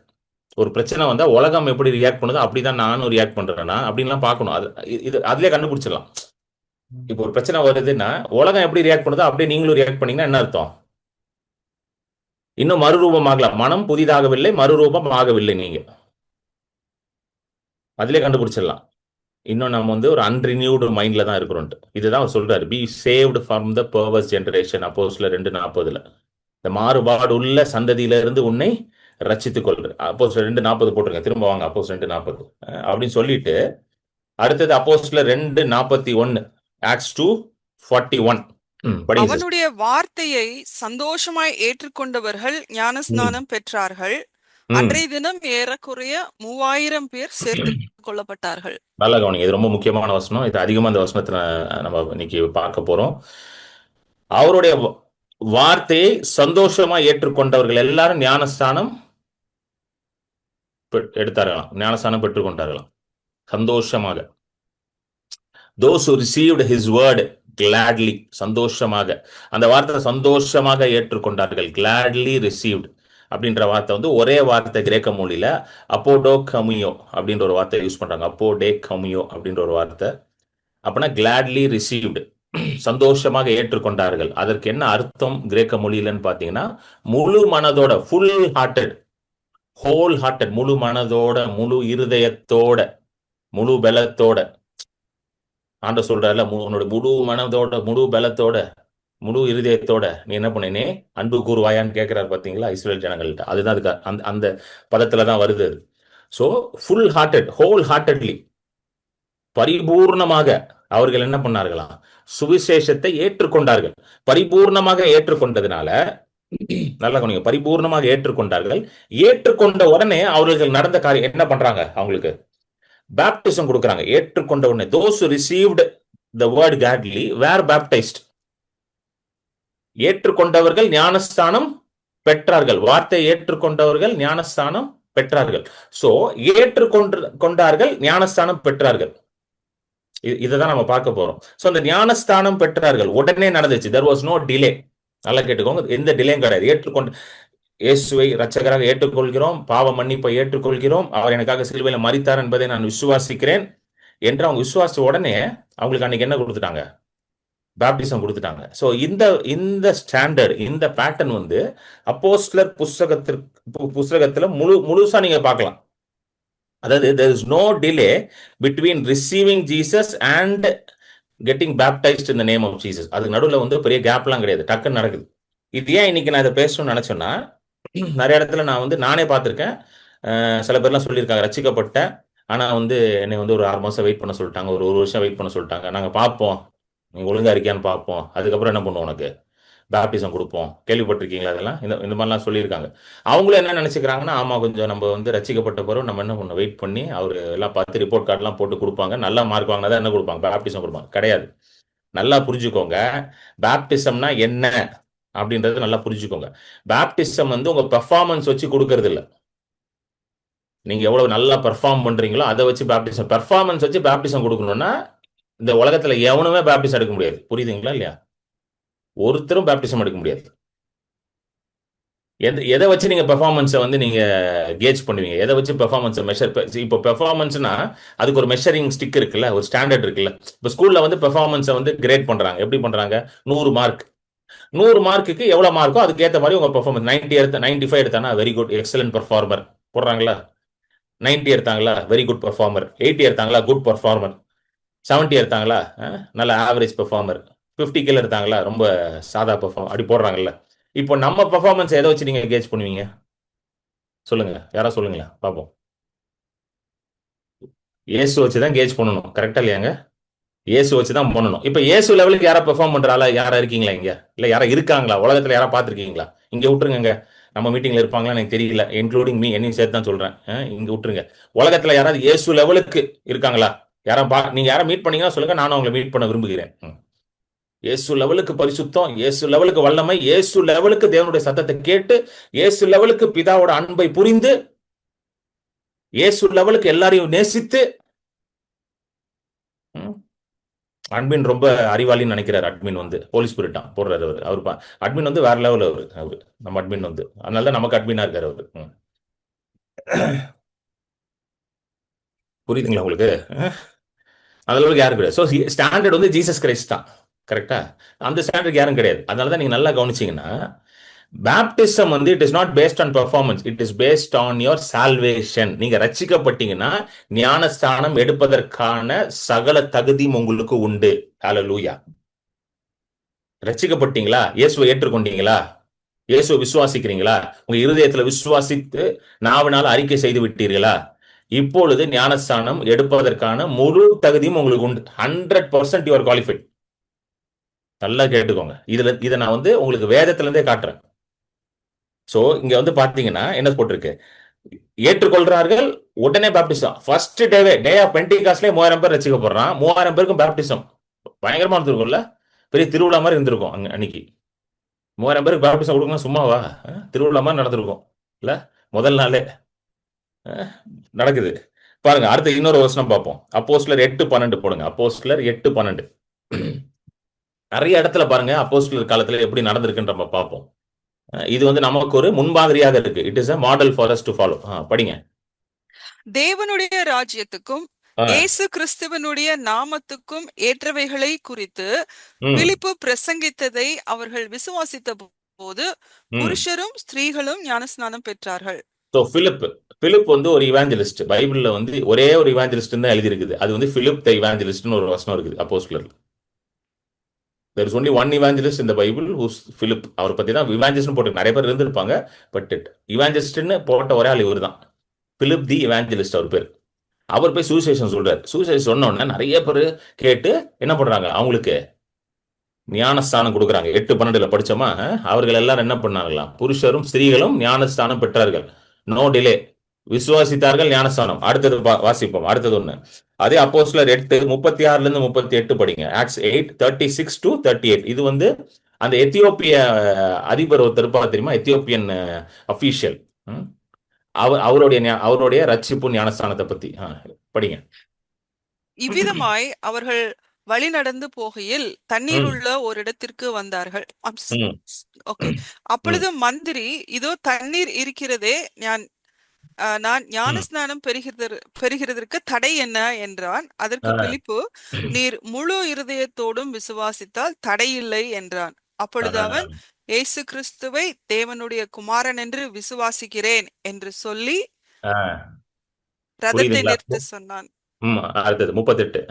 ஒரு பிரச்சனை வந்தா உலகம் எப்படி ரியாக்ட் பண்ணுதோ அப்படிதான் நானும் ரியாக்ட் பண்றேன்னா அப்படின்லாம் பார்க்கணும். இது அதுலயே கண்டுபிடிச்சிடலாம். இப்போ ஒரு பிரச்சனை வருதுன்னா உலகம் எப்படி ரியாக்ட் பண்ணுதோ அப்படியே நீங்களும் ரியாக்ட் பண்ணீங்கன்னா என்ன அர்த்தம்? இன்னும் மறுரூபமாகலாம். மனம் புதிதாகவில்லை, மறுரூபம் ஆகவில்லை. நீங்க அதிலே கண்டுபிடிச்சிடலாம். இன்னும் நம்ம வந்து ஒரு அன்ரினியூடு மைண்ட்ல தான் இருக்கிறோம். இதுதான் அவர் சொல்றாரு, B saved from the perverse generation. அப்போஸ்தலர் 2:40. இந்த மாறுபாடு உள்ள சந்ததியில இருந்து உன்னை ரட்சித்துக் கொள்ற. அப்போஸ்தலர் 2:40 போட்டுருங்க. திரும்ப வாங்க அப்போஸ்தலர் 2:40 அப்படின்னு சொல்லிட்டு அடுத்தது அப்போஸ்தலர் 2:41. ஆக்ட்ஸ் 2:41. படிங்க சிஸ்டர். அவனுடைய வார்த்தையை சந்தோஷமாய் ஏற்றுக்கொண்டவர்கள் ஞானஸ்நானம் பெற்றார்கள். அன்றைய தினம் ஏறக்குறைய 3000 பேர் சேர்த்து கொள்ளப்பட்டார்கள். நல்லா கவனிங்க. இது ரொம்ப முக்கியமான வசனம். இது அதிகமா இந்த வசனத்தை நம்ம இன்னைக்கு பார்க்க போறோம். அவருடைய வார்த்தையை சந்தோஷமா ஏற்றுக்கொண்டவர்கள் எல்லாரும் ஞானஸ்தானம் எடுத்தார்களாம், ஞானஸ்தானம் பெற்றுக்கொண்டார்களாம் சந்தோஷமாக. Those who received his word gladly, சந்தோஷமாக. அந்த வார்த்தை சந்தோஷமாக ஏற்றுக்கொண்டார்கள். gladly received அப்படின்ற வார்த்தை வந்து ஒரே வார்த்தை கிரேக்க மொழியில அப்போடோ கமியோ அப்படின்ற ஒரு வார்த்தை யூஸ் பண்றாங்க. அப்போடே கமியோ அப்படின்ற ஒரு வார்த்தை. அப்படின்னா gladly received, சந்தோஷமாக ஏற்றுக்கொண்டார்கள். அதற்கு என்ன அர்த்தம் கிரேக்க மொழியிலன்னு பாத்தீங்கன்னா, முழு மனதோட, ஃபுல் ஹார்ட்டட், ஹோல் ஹார்ட்டட், முழு மனதோட, முழு இருதயத்தோட, முழு பலத்தோட. ஆண்டவர் சொல்றாருல, உன்னோட முழு மனதோட, முழு பலத்தோட, முழு இருதயத்தோட நீ என்ன பண்ணினே அன்பு கூறுவாயான்னு கேட்கிறாரு பாத்தீங்களா இஸ்ரேல் ஜனங்கள்கிட்ட. அதுதான் அதுக்கு அந்த பதத்துல தான் வருது. So full hearted, whole heartedly, பரிபூர்ணமாக அவர்கள் என்ன பண்ணார்களாம், சுவிசேஷத்தை ஏற்றுக்கொண்டார்கள். பரிபூர்ணமாக ஏற்றுக்கொண்டதுனால, நல்லா கவனிங்க, பரிபூர்ணமாக ஏற்றுக்கொண்டார்கள். ஏற்றுக்கொண்ட உடனே அவர்கள் நடந்த காரியம் என்ன பண்றாங்க, அவங்களுக்கு பேப்டிசம் கொடுக்கறாங்க. ஏற்றுக்கொண்ட உடனே those who received the word gladly were baptized. ஏற்றுக்கொண்டவர்கள் ஞானஸ்தானம் பெற்றார்கள். வார்த்தை ஏற்றுக்கொண்டவர்கள் ஞானஸ்தானம் பெற்றார்கள். சோ ஏற்றுக்கொண்டார்கள், ஞானஸ்தானம் பெற்றார்கள். இதைதான் நம்ம பார்க்க போறோம். சோ அந்த ஞானஸ்தானம் பெற்றார்கள், உடனே நடந்துச்சு. there was no delay. நல்லா கேட்டுக்கோங்க, எந்த டிலேயும் கிடையாது. ஏற்றுக்கொண்டு இயேசுவை இரட்சகராக ஏற்றுக்கொள்கிறோம், பாவ மன்னிப்பை ஏற்றுக்கொள்கிறோம், அவர் எனக்காக சிலுவையில மரித்தார் என்பதை நான் விசுவாசிக்கிறேன் என்று அவங்க விசுவாச உடனே அவங்களுக்கு அன்னைக்கு என்ன கொடுத்துட்டாங்க, பேப்டிசம் கொடுத்துட்டாங்க. ஸோ இந்த ஸ்டாண்டர்ட், இந்த பேட்டர்ன் வந்து அப்போஸ்தலர் புஸ்தகத்துல முழுசா நீங்க பார்க்கலாம். அதாவது there is no delay between receiving Jesus and getting baptised in the name of Jesus. அதுக்கு நடுவில் வந்து பெரிய கேப்லாம் கிடையாது, டக்குன்னு நடக்குது. இது ஏன் இன்னைக்கு நான் இதை பேசணும்னு நினைச்சேன்னா, நிறைய இடத்துல நான் வந்து நானே பார்த்துருக்கேன். சில பேர்லாம் சொல்லியிருக்காங்க ரட்சிக்கப்பட்டேன், ஆனா வந்து என்னை வந்து ஒரு 6 மாசம் வெயிட் பண்ண சொல்லிட்டாங்க, ஒரு வருஷம் வெயிட் பண்ண சொல்லிட்டாங்க. நாங்க பார்ப்போம், நீ ஒழுங்கா இருக்கியான்னு பார்ப்போம், அதுக்கப்புறம் என்ன பண்ணுவோம் உனக்கு பேப்டிசம் கொடுப்போம். கேள்விப்பட்டிருக்கீங்களா? அதெல்லாம் இந்த மாதிரிலாம் சொல்லியிருக்காங்க. அவங்களும் என்ன நினைச்சுக்கிறாங்கன்னா, ஆமா கொஞ்சம் நம்ம வந்து ரசிக்கப்பட்ட பிறகு நம்ம என்ன பண்ணணும், வெயிட் பண்ணி அவர் எல்லாம் பார்த்து ரிப்போர்ட் கார்டெலாம் போட்டு கொடுப்பாங்க, நல்லா மார்க் வாங்கினா தான் என்ன கொடுப்பாங்க, பேப்டிசம் கொடுப்பாங்க. கிடையாது. நல்லா புரிஞ்சுக்கோங்க, பேப்டிசம்னா என்ன அப்படின்றது நல்லா புரிஞ்சுக்கோங்க. பேப்டிசம் வந்து உங்க பெர்ஃபார்மன்ஸ் வச்சு கொடுக்கறது இல்ல. நீங்க எவ்வளவு நல்லா பெர்ஃபார்ம் பண்றீங்களோ அதை வச்சு பேப்டிசம், பெர்ஃபார்மன்ஸ் வச்சு பேப்டிசம் கொடுக்கணும்னா இந்த உலகத்துல எவனுமே பேப்டிசம் எடுக்க முடியாது. புரியுதுங்களா இல்லையா? ஒருத்தரும் பேப்டிசம் எடுக்க முடியாது. எதை வச்சு நீங்க பெர்ஃபார்மன்ஸை வந்து நீங்க கேஜ் பண்ணுவீங்க? எதை வச்சு பெர்ஃபார்மன்ஸை மெஷர்? இப்போ பெர்ஃபார்மன்ஸ்னா அதுக்கு ஒரு மெஷரிங் ஸ்டிக் இருக்குல்ல, ஒரு ஸ்டாண்டர்ட் இருக்குல்ல. இப்போ ஸ்கூல்ல வந்து பெர்ஃபார்மன்ஸை வந்து கிரேட் பண்றாங்க. எப்படி பண்றாங்க? 100 மார்க், 100 மார்க்குக்கு எவ்வளவு மார்க்கோ அதுக்கு ஏற்ற மாதிரி உங்க பெர்ஃபார்மன்ஸ். 90 எடுத்த 95 எடுத்தானா வெரி குட் எக்ஸலன்ட் பெர்ஃபார்மர் போடுறாங்களா? 90 எடுத்தாங்களா வெரி குட் பெர்ஃபார்மர், 80 எடுத்தாங்களா குட் பெர்ஃபார்மர், 70 எடுத்தாங்களா நல்ல ஆவரேஜ் பெர்ஃபார்மர், 50 கீழே எடுத்தாங்களா ரொம்ப சாதா பெர்ஃபார்ம், அப்படி போடுறாங்கல்ல. இப்போ நம்ம பெர்ஃபார்மன்ஸ் எதை வச்சு நீங்க கேஜ் பண்ணுவீங்க? சொல்லுங்க, யாரா சொல்லுங்களேன் பார்ப்போம். இயேசு வச்சு தான் கேஜ் பண்ணணும், கரெக்டா இல்லையாங்க? இயேசு வச்சு தான் பண்ணணும். இப்போ இயேசு லெவலுக்கு யாரா பெர்ஃபார்ம் பண்றாளா? யாரா இருக்கீங்களா இங்க? இல்ல யாரா இருக்காங்களா உலகத்துல? யாரா பார்த்துருக்கீங்களா? இங்க விட்டுருங்க, நம்ம மீட்டிங்ல இருப்பாங்களா எனக்கு தெரியல, இன்க்ளூடிங் மீ, என்னையும் சேர்த்து தான் சொல்றேன். இங்க விட்டுருங்க. உலகத்துல யாராவது இயேசு லெவலுக்கு இருக்காங்களா? யாரா நீங்க யாரா மீட் பண்ணீங்கன்னா சொல்லுங்க, நானும் அவங்களை மீட் பண்ண விரும்புகிறேன். இயேசு லெவலுக்கு பரிசுத்தம், இயேசு லெவலுக்கு வல்லமை, இயேசு லெவலுக்கு தேவனுடைய சத்தத்தை கேட்டு, இயேசு லெவலுக்கு பிதாவோட அன்பை புரிந்து, இயேசு லெவலுக்கு எல்லாரையும் நேசித்து. அட்மின் ரொம்ப அறிவாளின்னு நினைக்கிறார். அட்மின் வந்து ஹோலி ஸ்பிரிட்டா போடுறாரு அவர். அவர் அட்மின் வந்து வேற லெவல். அவரு நம்ம அட்மின் வந்து, அதனால தான் நமக்கு அட்மினா இருக்காரு அவரு. புரியுதுங்களா உங்களுக்கு? அந்த அளவுக்கு யாரும் கிடையாது. ஸோ ஸ்டாண்டர்ட் வந்து ஜீசஸ் கிரைஸ்ட் தான், கரெக்டா? அந்த ஸ்டாண்டர்ட் யாரும் கிடையாது. அதனால தான் நீங்க நல்லா கவனிச்சீங்கன்னா, பேப்டிசம் வந்து it is not based on performance, it is based on your salvation. நீங்க ரட்சிக்கப்பட்டீங்கன்னா ஞானஸ்தானம் எடுப்பதற்கான சகல தகுதியும் உங்களுக்கு உண்டு. ஹல்லேலூயா. ரட்சிக்கப்பட்டீங்களா? இயேசுவை ஏற்றுக்கொண்டீங்களா? இயேசுவை விசுவாசிக்கிறீங்களா? உங்க இருதயத்துல விசுவாசித்து நாவினால அறிக்கை செய்து விட்டீர்களா? இப்பொழுது ஞானஸ்தானம் எடுப்பதற்கான முழு தகுதியும் உங்களுக்கு உண்டு. 100% யூ ஆர் குவாலிஃபைட். நல்லா கேட்டுக்கோங்க. இதை நான் வந்து உங்களுக்கு வேதத்துல இருந்தே காட்டுறேன். சோ இங்க வந்து பாத்தீங்கன்னா என்ன போட்டிருக்கு? ஏற்றுக்கொள்றார்கள் உடனே பேப்டிசம். ஃபர்ஸ்ட் டே ஆஃப் பெண்டிகாஸ்ட்லயே 3000 பேர் ரட்சிக்கப்படுறான். 3000 பேருக்கும் பேப்டிசம். பயங்கரமா இருந்திருக்கும்ல, பெரிய திருவிழா மாதிரி இருந்திருக்கும் அன்னைக்கு. 3000 பேருக்கு பேப்டிசம் கொடுக்கணும் சும்மாவா? திருவிழா மாதிரி நடந்திருக்கும் இல்ல? முதல் நாளே நடக்குது பாருங்க. அடுத்து இன்னொரு வசனம் பார்ப்போம். அப்போஸ்தலர் 8:12 போடுங்க. அப்போஸ்தலர் 8:12. நிறைய இடத்துல பாருங்க அப்போஸ்தலர் காலத்துல எப்படி நடந்திருக்குன்ற நம்ம பார்ப்போம். இது வந்து நமக்கு ஒரு முன்மாதிரியாக இருக்கு. It is a model for us to follow. படிங்க. தேவனுடைய ராஜ்யத்துக்கும் இயேசு கிறிஸ்துவனுடைய நாமத்துக்கும் ஏற்றவைகளை குறித்து பிலிப்பு பிரசங்கித்ததை அவர்கள் விசுவாசித்த போது புருஷரும் ஸ்திரீகளும் ஞானஸ்நானம் பெற்றார்கள். பிலிப் வந்து ஒரு இவாஞ்சலிஸ்ட். பைபிள்ல வந்து ஒரே ஒரு இவாஞ்சலிஸ்ட் தான் எழுதி இருக்குது. அது வந்து பிலிப் த இவாஞ்சலிஸ்ட்னு ஒரு வசனம் இருக்குது அப்போஸ்தலர்ல. there is only one evangelist in the Bible who's Philip. அவர் பத்தி தான் இவாஞ்சலிஸ்ட்னு போட்டு நிறைய பேர் இருந்திருப்பாங்க. பட் இவாஞ்சலிஸ்ட்னு போட்ட ஒரே ஆள் இவர் தான், பிலிப் தி இவாஞ்சலிஸ்ட் அவர் பேர். அவர் போய் சுவிசேஷம் சொல்றாரு. சுவிசேஷம் சொன்ன உடனே நிறைய பேர் கேட்டு என்ன பண்றாங்க, அவங்களுக்கு ஞானஸ்தானம் கொடுக்குறாங்க. 8:12 படிச்சோமா? அவர்கள் எல்லாரும் என்ன பண்ணாங்களாம்? புருஷரும் ஸ்திரீகளும் ஞானஸ்தானம் பெற்றார்கள். No delay. விசுவாசித்தார்கள், ஞானஸ்தானம். அடுத்தது வாசிப்போம். அடுத்தது ஒண்ணு, அதே அப்போஸ்தலர் 8:36 இருந்து 38 படிங்க. Acts 8:36 to 38. இது வந்து அந்த எத்தியோப்பிய அதிபர் ஒருத்தர் இருப்பார் தெரியுமா? Ethiopian official. அவருடைய ரட்சிப்பு ஞானஸ்தானத்தை பத்தி படிங்க. இவ்விதமாய் அவர்கள் வழி நடந்து போகையில் தண்ணீர் உள்ள ஒரு இடத்திற்கு வந்தார்கள். ஓகே. அப்பொழுது மந்திரி, இதோ தண்ணீர் இருக்கிறதே, நான் ஞானஸ்நானம் பெறுகிறதற்கு தடை என்ன என்றான். அதற்கு பிலிப்பு, நீர் முழு இருதயத்தோடும் விசுவாசித்தால் தடையில்லை என்றான். அப்பொழுது அவன், இயேசு கிறிஸ்துவை தேவனுடைய குமாரன் என்று விசுவாசிக்கிறேன் என்று சொல்லி ரதத்தை நிறுத்த சொன்னான். அடுத்தது 38.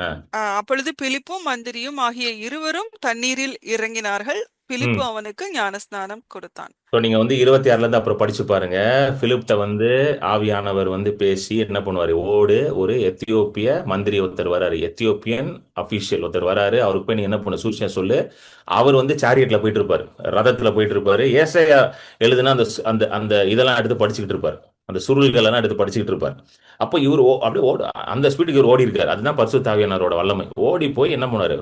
அப்பொழுது பிலிப்பும் மந்திரியும் ஆகிய இருவரும் தண்ணீரில் இறங்கினார்கள். பிலிப்பு ம் அவனுக்கு ஞானஸ்நானம் கொடுத்தான். ஸோ நீங்க வந்து 26ல இருந்து அப்புறம் படிச்சு பாருங்க. பிலிப்ட வந்து ஆவியானவர் வந்து பேசி என்ன பண்ணுவாரு, ஒரு எத்தியோப்பிய மந்திரி ஒருத்தர் வராரு, எத்தியோப்பியன் அபிஷியல் ஒருத்தர் வராரு. அவருக்கு போய் நீ என்ன பண்ண சூழ்ச்சியம் சொல்லு. அவர் வந்து சாரியட்ல போயிட்டு இருப்பாரு, ரதத்துல போயிட்டு இருப்பாரு. ஏசாயா எழுதுனா அந்த அந்த அந்த இதெல்லாம் எடுத்து படிச்சுக்கிட்டு இருப்பாரு, அந்த சுருள்கள் எல்லாம் எடுத்து படிச்சுக்கிட்டு இருப்பாரு. அப்போ இவர் அப்படியே அந்த ஸ்பீடுக்கு இவர் ஓடி இருக்காரு. அதுதான் பரிசுத்த ஆவியானவரோட வல்லமை. ஓடி போய் என்ன பண்ணாரு,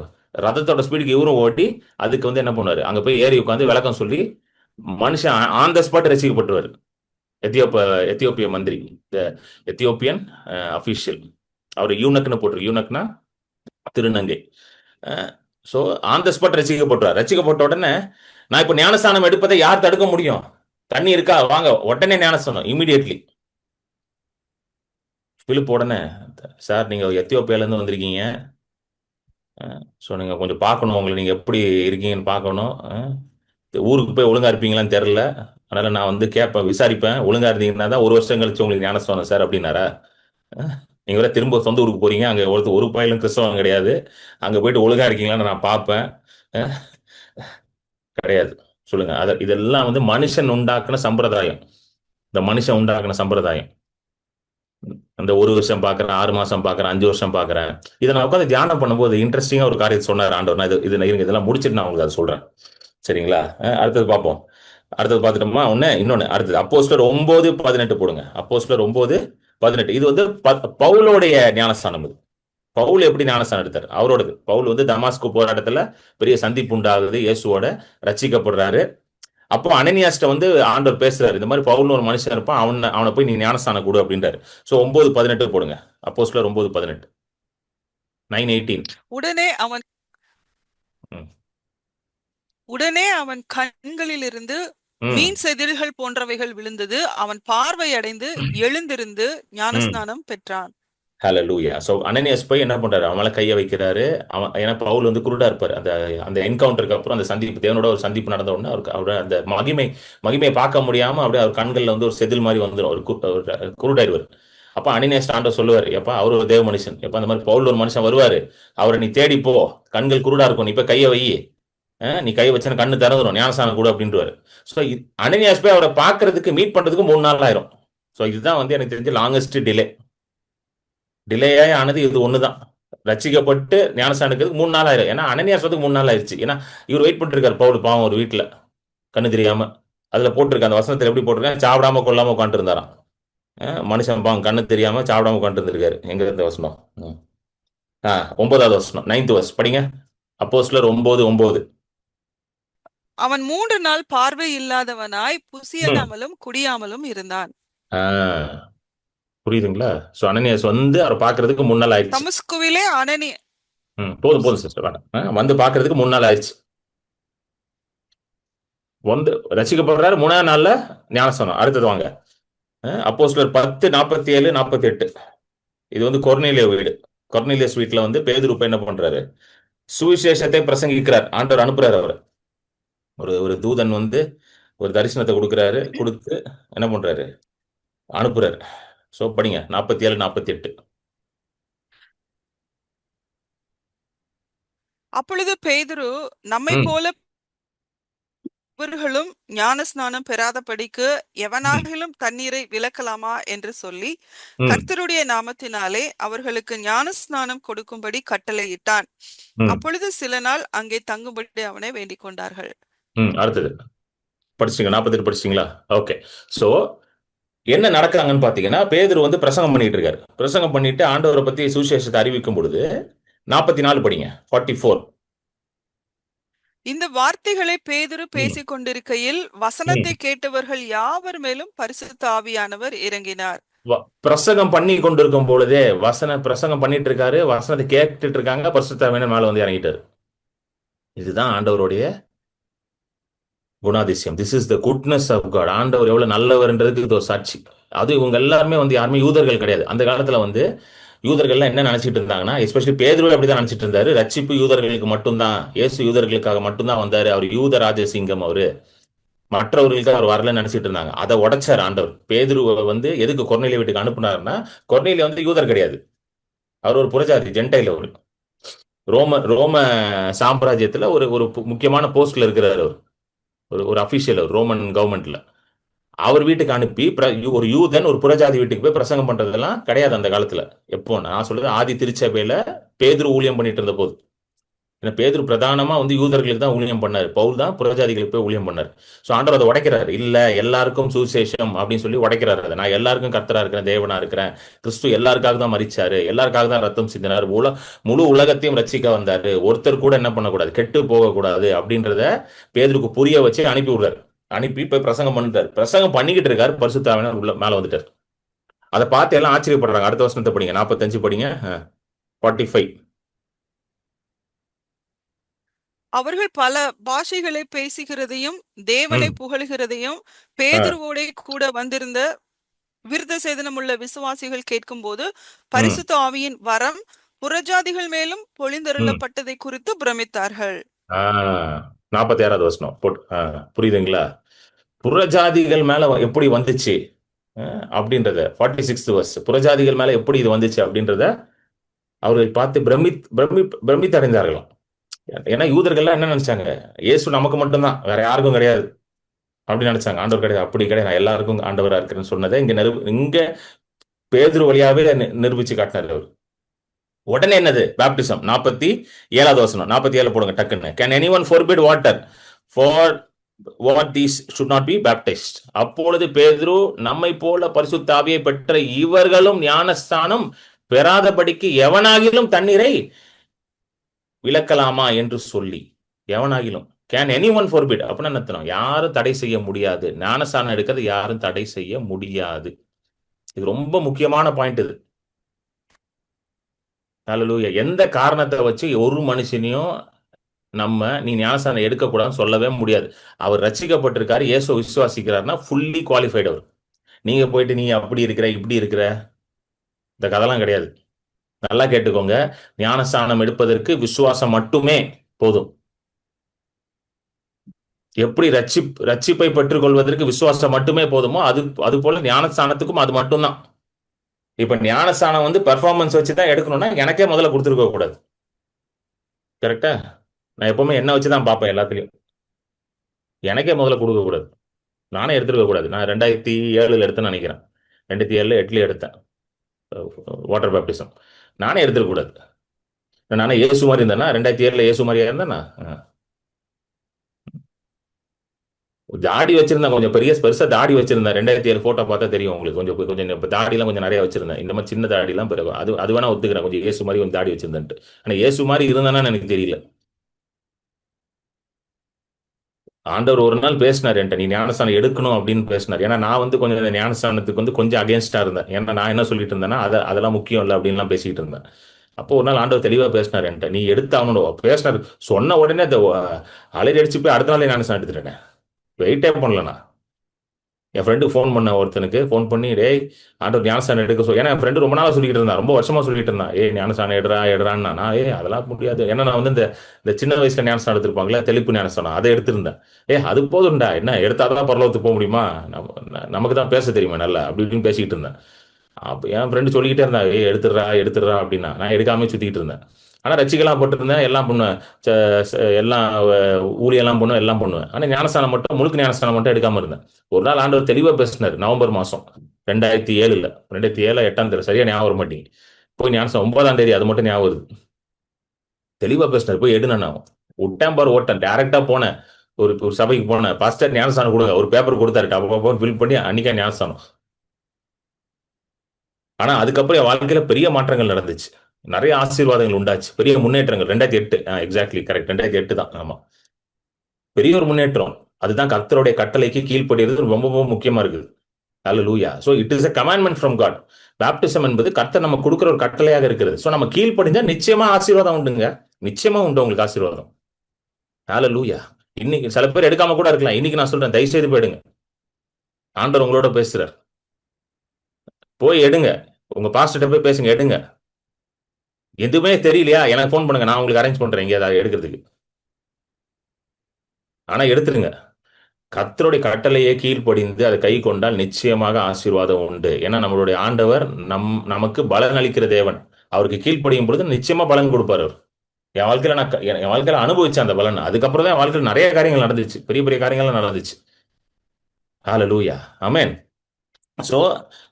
ரதத்தோட ஸ்பீடுக்கு இவரும் ஓட்டி அதுக்கு வந்து என்ன பண்ணுவாரு, அங்க போய் ஏறி உட்காந்து விளக்கம் சொல்லி மனுஷன் ஆன் த ஸ்பாட் ரசிக்கப்பட்டுவார். எத்தியோப்பிய மந்திரி, எத்தியோப்பியன் அபிஷியல், அவர் யூனக்னு போட்டிருக்கு. யூனக்னா திருநங்கை. ஸோ ஆன் த ஸ்பாட் ரசிக்கப்பட்டுவார். ரசிக்கப்பட்ட உடனே நான் இப்போ ஞானஸ்தானம் எடுப்பதை யார் தடுக்க முடியும்? தண்ணி இருக்கா, வாங்க உடனே ஞானஸ்தானம் இமீடியட்லி. பிலிப் உடனே, சார் நீங்க எத்தியோப்பியால இருந்து வந்திருக்கீங்க, ஸோ நீங்க கொஞ்சம் பார்க்கணும், உங்களை நீங்க எப்படி இருக்கீங்கன்னு பார்க்கணும். ஊருக்கு போய் ஒழுங்கா இருப்பீங்களான்னு தெரியல, அதனால நான் வந்து கேட்பேன், விசாரிப்பேன். ஒழுங்கா இருந்தீங்கன்னா தான் 1 வருஷம் கழிச்சு உங்களுக்கு ஞானஸ்தானம் சார் அப்படின்னாரா? நீங்க வேற திரும்ப சொந்த ஊருக்கு போறீங்க, அங்க ஒரு பயிலும் கிறிஸ்தவம் கிடையாது, அங்க போயிட்டு ஒழுங்கா இருக்கீங்களான்னு நான் பார்ப்பேன். கிடையாது. சொல்லுங்க. இதெல்லாம் வந்து மனுஷன் உண்டாக்குன சம்பிரதாயம். இந்த மனுஷன் உண்டாக்குன சம்பிரதாயம். அந்த 1 வருஷம் பார்க்கறேன், 6 மாசம் பார்க்கறேன், 5 வருஷம் பார்க்கறேன். இதை நான் உட்காந்து தியானம் பண்ணும்போது இன்ட்ரெஸ்டிங்கா ஒரு காரியத்தை சொன்னார் ஆண்டவர். நான் இதெல்லாம் முடிச்சுட்டு நான் உங்களுக்கு அதை சொல்றேன். சரிங்களா? அடுத்தது பார்ப்போம். அடுத்தது பார்த்துட்டோமா? இன்னொன்னு அடுத்தது அப்போஸ்தலர் 9:18 போடுங்க. அப்போஸ்தலர் 9:18. இது வந்து பவுலோடைய ஞானஸ்தானம். இது பவுல் எப்படி ஞானஸ்தானம் எடுத்தார், அவரோடது. பவுல் வந்து தமாஸ்கு போராட்டத்துல பெரிய சந்திப்பு உண்டாகுது, இயேசுவோட ரட்சிக்கப்படுறாரு. அப்போ அனனியாஸ்ட வந்து ஆண்டவர் பேசுறாரு, இந்த மாதிரி பவுல்னு ஒரு மனுஷன் இருப்பான், அவனை போய் நீ ஞானஸ்தானம் கொடு அப்படின்றாரு. ஸோ 9:18 போடுங்க. அப்போஸ்தலர் 9:18. 9:18. உடனே அவன் கண்களிலிருந்து மீன் செதில்கள் போன்றவைகள் விழுந்தது. அவன் பார்வை அடைந்து எழுந்திருந்து ஞானஸ்நானம் பெற்றான். ஹல்லேலூயா. சோ அனனியாஸ் போய் என்ன பண்றாரு, அவன் மேல கையை வைக்கிறாரு. ஏன்னா பவுல் வந்து குருடா இருப்பாரு. அந்த என்கவுண்டருக்கு அப்புறம், அந்த சந்திப்பு, தேவனோட ஒரு சந்திப்பு நடந்த உடனே அவருக்கு அந்த மகிமையை பார்க்க முடியாம அப்படியே அவர் கண்கள்ல வந்து ஒரு செதில் மாதிரி வந்துடும், ஒரு குருடாயிருவார். அப்ப அனனியாஸ் ஆண்டவர் சொல்லுவாரு, எப்பா அவர் ஒரு தேவ மனுஷன், எப்ப அந்த மாதிரி பவுல் ஒரு மனுஷன் வருவாரு, அவரை நீ தேடி போ, கண்கள் குருடா இருக்கும், நீ இப்ப கையை வை, நீ கை வச்சா கண்ணு திறந்துடும், ஞானஸ்தானம் கூட அப்படின்றாரு. ஸோ அனனியாஸ் போய் அவரை பார்க்கறதுக்கு, மீட் பண்றதுக்கு 3 நாள் ஆயிரும். ஸோ இதுதான் வந்து எனக்கு தெரிஞ்ச லாங்கஸ்ட் டிலேயே ஆனது இது ஒண்ணுதான். ரட்சிக்கப்பட்டு ஞானஸ்தானத்துக்கு 3 நாள் ஆயிரும். ஏன்னா அனனியாஸ் வந்து 3 நாள் ஆயிடுச்சு. ஏன்னா இவர் வெயிட் பண்ணிட்டு இருக்காரு, பவுல் பாவம் ஒரு வீட்டுல கண்ணு தெரியாம. அதுல போட்டிருக்க அந்த வசனத்துல எப்படி போட்டிருக்கேன், சாப்பிடாம கொள்ளாம உட்காந்து இருந்தாராம். மனுஷன் பாவம் கண்ணு தெரியாம சாப்பிடாம உட்காந்து இருந்திருக்காரு. எங்க இருந்த வசனம்? 9வது வசனம், 9th verse படிங்க. அப்போஸ்தலர் 9:9. அவன் 3 நாள் பார்வை இல்லாதவனாய் புசியாமலும் குடியாமலும் இருந்தான். புரியுதுங்களா? சோ அனனியாஸ் வந்து அவரை பார்க்கறதுக்கு 3 நாள் ஆயிடுச்சு. தமஸ்குவிலே போதும் சிஸ்டர், வேண்டாம். வந்து பார்க்கறதுக்கு 3 நாள் ஆயிடுச்சு. வந்து ரசிக்கப்படுறாரு, 3ஆவது நாள்ல ஞானஸ்தானம். அடுத்தது வாங்க, அப்போஸ்தலர் 10:47, 48. இது வந்து கொர்நேலிய வீடு. கொர்நேலியஸ் வீட்டுல வந்து பேதுரு என்ன பண்றாரு, சுவிசேஷத்தை பிரசங்கிக்கிறார். ஆண்டவர் அனுப்புறாரு அவரை. ஒரு தூதன் வந்து ஒரு தரிசனத்தை கொடுத்து என்ன பண்றாரு, அனுப்புறாரு. சோ படிங்க 47, 48. அப்பொழுது பேதுரு, நம்மை போல இவர்களும் ஞானஸ்நானம் பெறாதபடிக்கு எவனாகிலும் தண்ணீரை விலக்கலாமா என்று சொல்லி கர்த்தருடைய நாமத்தினாலே அவர்களுக்கு ஞானஸ்நானம் கொடுக்கும்படி கட்டளையிட்டான். அப்பொழுது சில நாள் அங்கே தங்கும்படி அவனை வேண்டிக் கொண்டார்கள். அடுத்தது படிச்சிங்க, 48 படிச்சிங்களா? ஓகே. சோ என்ன நடக்காங்கன்னு பாத்தீங்கன்னா, பேதுரு வந்து பிரசங்கம் பண்ணிட்டு இருக்காரு. பிரசங்கம் பண்ணிட்டு ஆண்டவரை பத்தி சுவிசேஷத்தை அறிவிக்கும் பொழுது 44 படிங்க. 44. இந்த வார்த்தைகளை பேதுரு பேசிக் கொண்டிருக்கையில் வசனத்தை கேட்டவர்கள் யாவர் மேலும் பரிசுத்த ஆவியானவர் இறங்கினார். பிரசங்கம் பண்ணி கொண்டிருக்கும் பொழுதே பிரசங்கம் பண்ணிட்டு இருக்காரு, வசனத்தை கேட்டுட்டு இருக்காங்க, பரிசுத்த ஆவியானவர் மேல வந்து இறங்கிட்டாரு. இதுதான் ஆண்டவருடைய குணாதிசயம். This is the goodness of God. ஆண்டவர் எவ்வளவு நல்லவர்ன்றதுக்கு இது ஒரு சாட்சி. அது இவங்க எல்லாருமே வந்து யாருமே யூதர்கள் கிடையாது. அந்த காலத்துல வந்து யூதர்கள்லாம் என்ன நினைச்சிட்டு இருந்தாங்கன்னா, எஸ்பெஷலி பேதுரு அப்படிதான் நினைச்சிட்டு இருந்தாரு, ரட்சிப்பு யூதர்களுக்கு மட்டும்தான், இயேசு யூதர்களுக்காக மட்டும்தான் வந்தாரு, அவர் யூத ராஜசிங்கம், அவரு மற்றவர்களுக்கு அவர் வரலன்னு நினைச்சிட்டு இருந்தாங்க. அதை உடைச்சார் ஆண்டவர். பேதுருவை வந்து எதுக்கு கொர்நேலிய வீட்டுக்கு அனுப்புனாருன்னா, கொர்நேலிய வந்து யூதர் கிடையாது, அவர் ஒரு புறஜாதி ஜென்டைல். அவர் ரோம ரோம சாம்ராஜ்யத்துல ஒரு ஒரு முக்கியமான போஸ்ட்ல இருக்கிறார் அவர். ஒரு ஒரு அபிஷியல் ரோமன் கவர்மெண்ட்ல. அவர் வீட்டுக்கு அனுப்பி ஒரு யூதன் ஒரு புறஜாதி வீட்டுக்கு போய் பிரசங்கம் பண்றதெல்லாம் கிடையாது அந்த காலத்துல. எப்போ நான் சொல்றது ஆதி திருச்சபையில பேதுரு ஊழியம் பண்ணிட்டு இருந்த போது. ஏன்னா பேதுரு பிரதானமா வந்து யூதர்களுக்கு தான் ஊழியம் பண்ணாரு. பவுல் தான் புறஜாதிகளுக்கு போய் ஊழியம் பண்ணாரு. ஸோ ஆண்டவர் அதை உடைக்கிறாரு. இல்ல எல்லாருக்கும் சுவிசேஷம் அப்படின்னு சொல்லி உடைக்கிறாரு. அதை நான் எல்லாருக்கும் கர்த்தரா இருக்கிறேன், தேவனா இருக்கிறேன். கிறிஸ்து எல்லாருக்காக தான் மரிச்சாரு, எல்லாருக்காக தான் ரத்தம் சிந்தினார், முழு உலகத்தையும் ரட்சிக்க வந்தாரு, ஒருத்தர் கூட என்ன பண்ணக்கூடாது, கெட்டு போகக்கூடாது அப்படின்றத பேதுருக்கு புரிய வச்சு அனுப்பி விடுறாரு. அனுப்பி போய் பிரசங்கம் பண்ணிட்டாரு. பிரசங்கம் பண்ணிக்கிட்டு இருக்காரு, பரிசுத்த ஆவியானவர் உள்ள மேல வந்துட்டார். அதை பார்த்து எல்லாம் ஆச்சரியப்படுறாங்க. அடுத்த வசனத்தை படிங்க, 45 படிங்க. 45. அவர்கள் பல பாஷைகளை பேசுகிறதையும் தேவனை ம். புகழுகிறதையும் ஆ. பேதுருவோடே கூட வந்திருந்த விருத்த சேதனமுள்ள விசுவாசிகள் கேட்கும்போது ம். பரிசுத்த ஆவியின் வரம் புறஜாதிகள் மேலும் ம். பொழிந்தருளப்பட்டதை குறித்து பிரமித்தார்கள். 46வது வசனம் போட்டு புரியுதுங்களா? புறஜாதிகள் மேல எப்படி வந்துச்சு அப்படின்றத 46th verse புறஜாதிகள் மேல எப்படி இது வந்துச்சு அப்படின்றத அவர்கள் பார்த்து பிரமித்தடைந்தார்களாம். ஏன்னா யூதர்கள்லாம் என்ன நினைச்சாங்க, இயேசு நமக்கு மட்டும்தான், வேற யாருக்கும் கிடையாது அப்படின்னு நினைச்சாங்க. ஆண்டவர் கிடையாது, அப்படி கிடையாது, நான் எல்லாருக்கும் ஆண்டவரா இருக்கிறேன்னு சொன்னதை இங்க பேதுரு வழியாவே நிரூபிச்சு காட்டினார் அவர். உடனே என்னது பேப்டிசம். 47வது வசனம், 47 போடுங்க டக்குன்னு. Can any one forbid water for what these should not be baptised. அப்பொழுது பேதுரு, நம்மை போல பரிசுத்த ஆவியை பெற்ற இவர்களும் ஞானஸ்தானம் பெறாதபடிக்கு எவனாகிலும் தண்ணீரை விலக்கலாமா என்று சொல்லி. எவனாகிலும், கேன் எனி ஒன் ஃபோர்பிட் அப்படின்னு நிறுத்தணும். யாரும் தடை செய்ய முடியாது. ஞானஸ்தானம் எடுக்கிறது யாரும் தடை செய்ய முடியாது. இது ரொம்ப முக்கியமான பாயிண்ட் இது. ஹல்லேலூயா. எந்த காரணத்தை வச்சு ஒரு மனுஷனையும் நீ ஞானஸ்தானம் எடுக்கக்கூடாதுன்னு சொல்லவே முடியாது. அவர் ரட்சிக்கப்பட்டிருக்காரு, இயேசு விசுவாசிக்கிறாருன்னா ஃபுல்லி குவாலிஃபைடு அவர். நீங்க போயிட்டு நீ அப்படி இருக்கிற இப்படி இருக்கிற இந்த கதைலாம் கிடையாது. நல்லா கேட்டுக்கோங்க. ஞானஸ்தானம் எடுப்பதற்கு விசுவாசம் மட்டுமே போதும். எப்படி ரட்சிப்பை பெற்றுக் கொள்வதற்கு விசுவாசம் மட்டுமே போதுமோ அது போல ஞானஸ்தானத்துக்கும் அது மட்டும்தான். இப்ப ஞானஸ்தானம் வந்து பெர்ஃபார்மன்ஸ் வச்சுதான் எடுக்கணும்னா எனக்கே முதல்ல கொடுத்துருக்க கூடாது. கரெக்டா? நான் எப்பவுமே என்ன வச்சுதான் பார்ப்பேன் எல்லாத்துலயும். எனக்கே முதல்ல கொடுக்க கூடாது. நானே எடுத்துருக்க கூடாது. நான் 2007 எடுத்தேன்னு நினைக்கிறேன். 2007 8 எடுத்தேன் வாட்டர் பேப்டிசம். நானே எடுத்துருக்க கூடாது. நானே இயேசு மாதிரி இருந்தேன்னா 2007 இயேசு மாதிரியா இருந்தேன்னா தாடி வச்சிருந்தேன். கொஞ்சம் பெருசா தாடி வச்சிருந்தேன். 2007 போட்டோ பார்த்தா தெரியும் உங்களுக்கு. கொஞ்சம் கொஞ்சம் தாடிலாம் கொஞ்சம் நிறைய வச்சிருந்தேன். இந்த மாதிரி சின்ன தாடிலாம் பிறகு அது வேணா ஒத்துக்கிறேன். கொஞ்சம் இயேசு மாதிரி கொஞ்சம் தாடி வச்சிருந்தேன்ட்டு. ஆனா இயேசு மாதிரி இருந்தானு எனக்கு தெரியல. ஆண்டவர் ஒரு நாள் பேசினார் என்கிட்ட, நீ ஞானஸ்தானம் எடுக்கணும் அப்படின்னு பேசினார். ஏன்னா நான் வந்து கொஞ்சம் இந்த ஞானஸ்தானத்துக்கு வந்து கொஞ்சம் அகேன்ஸ்டா இருந்தேன். ஏன்னா நான் என்ன சொல்லிட்டு இருந்தேன்னா அதெல்லாம் முக்கியம் இல்லை அப்படின்லாம் பேசிட்டு இருந்தேன். அப்போ ஒரு நாள் ஆண்டவர் தெளிவா பேசினார் என்கிட்ட, நீ எடுத்தாகணும் பேசினார். சொன்ன உடனே அந்த அலைரி அடிச்சு போய் அடுத்த நாளே ஞானஸ்தானம் எடுத்துட்டேன். வெயிட்டே பண்ணலண்ணா. என் ஃப்ரெண்டுக்கு ஃபோன் பண்ண, ஒருத்தனுக்கு ஃபோன் பண்ணி, டேய் ஆண்டவர் ஞானஸ்தானம் எடுக்க ஏன்னா என் ஃப்ரெண்டு ரொம்ப நாளாக சொல்லிட்டு இருந்தான், ரொம்ப வருஷமா சொல்லிட்டு இருந்தான், ஞானஸ்தானம் எடுறான்னு. நான் அதெல்லாம் முடியாது. ஏன்னா நான் வந்து இந்த இந்த சின்ன வயசுல ஞானஸ்தானம் எடுத்திருப்பாங்களே, தெளிப்பு ஞானஸ்தானம், அதை எடுத்திருந்தேன். அது போதும்டா, என்ன எடுத்தாதான் பரலோகத்துக்கு போக முடியுமா, நமக்கு தான் பேச தெரியுமா நல்லா அப்படி இப்படின்னு பேசிக்கிட்டு இருந்தேன். அப்போ என் ஃப்ரெண்டு சொல்லிக்கிட்டே இருந்தா, எடுத்துடுறா அப்படின்னா நான் எடுக்காம சுத்திக்கிட்டு இருந்தேன். ஆனா ரசிக்கலாம் போட்டிருந்தேன், எல்லாம் பண்ணுவேன், எல்லாம் ஊழியெல்லாம் பண்ணுவேன், எல்லாம் பண்ணுவேன். ஆனா ஞானஸ்தானம் மட்டும், முழுக்க ஞானஸ்தானம் மட்டும் எடுக்காம இருந்தேன். ஒரு நாள் ஆண்டவர் தெளிவா பேசினார், நவம்பர் மாசம் 2007 2007 8ஆம் தேதி, சரியா ஞாபகம் வர மாட்டேங்க. போய் ஞானஸ்தானம் 9ஆம் தேதி, அது மட்டும் ஞாபகம் வருது. தெளிவா பேசினார், போய் எடுனா. நான் விட்டேன் பாரு, ஓட்டேன், டைரக்டா போனேன். ஒரு சபைக்கு போனேன். பாஸ்டர் ஞானஸ்தானம் கொடுங்க, ஒரு பேப்பர் கொடுத்தாரு, அப்போ ஃபில் பண்ணி அன்னைக்கே ஞானஸ்தானம். ஆனா அதுக்கப்புறம் என் வாழ்க்கையில பெரிய மாற்றங்கள் நடந்துச்சு, நிறைய ஆசீர்வாதங்கள் உண்டாச்சு, பெரிய முன்னேற்றங்கள். 2008 எக்ஸாக்ட்லி கரெக்ட், 2008 தான். ஆமா, பெரிய ஒரு முன்னேற்றம். அதுதான் கர்த்தருடைய கட்டளைக்கு கீழ்ப்படிறது ரொம்ப ரொம்ப முக்கியமா இருக்குது. Hallelujah. So it is a commandment from God. Baptism என்பது கர்த்தர் நம்ம கொடுக்கிற ஒரு கட்டளையாக இருக்கிறது. சோ நம்ம கீழ்ப்படிஞ்சா நிச்சயமா ஆசீர்வாதம் உண்டுங்க. நிச்சயமா உண்டு உங்களுக்கு ஆசீர்வாதம். ஹல்லேலூயா. இன்னைக்கு சில பேர் எடுக்காம கூட இருக்கலாம். இன்னைக்கு நான் சொல்றேன், தயவு செய்து போயிடுங்க. ஆண்டவர் உங்களோட பேசுறார், போய் எடுங்க. உங்க பாஸ்டர்ட்ட போய் பேசுங்க, எடுங்க. எதுவுமே தெரியலையா, எனக்கு ஃபோன் பண்ணுங்க, நான் உங்களுக்கு அரேஞ்ச் பண்றேன் எங்கேயாவது எடுக்கிறதுக்கு. ஆனா எடுத்துருங்க. கர்த்தருடைய கட்டளையை கீழ்ப்படிந்து அதை கை கொண்டால் நிச்சயமாக ஆசீர்வாதம் உண்டு. ஏன்னா நம்மளுடைய ஆண்டவர் நமக்கு பலன் அளிக்கிற தேவன். அவருக்கு கீழ்ப்படியும் பொழுது நிச்சயமா பலன் கொடுப்பாரு அவர். என் வாழ்க்கையில அனுபவிச்சேன் அந்த பலன். அதுக்கப்புறம் தான் என் வாழ்க்கையில் நிறைய காரியங்கள் நடந்துச்சு, பெரிய பெரிய காரியங்கள் நடந்துச்சு. ஹalleluya, ஆமென். சோ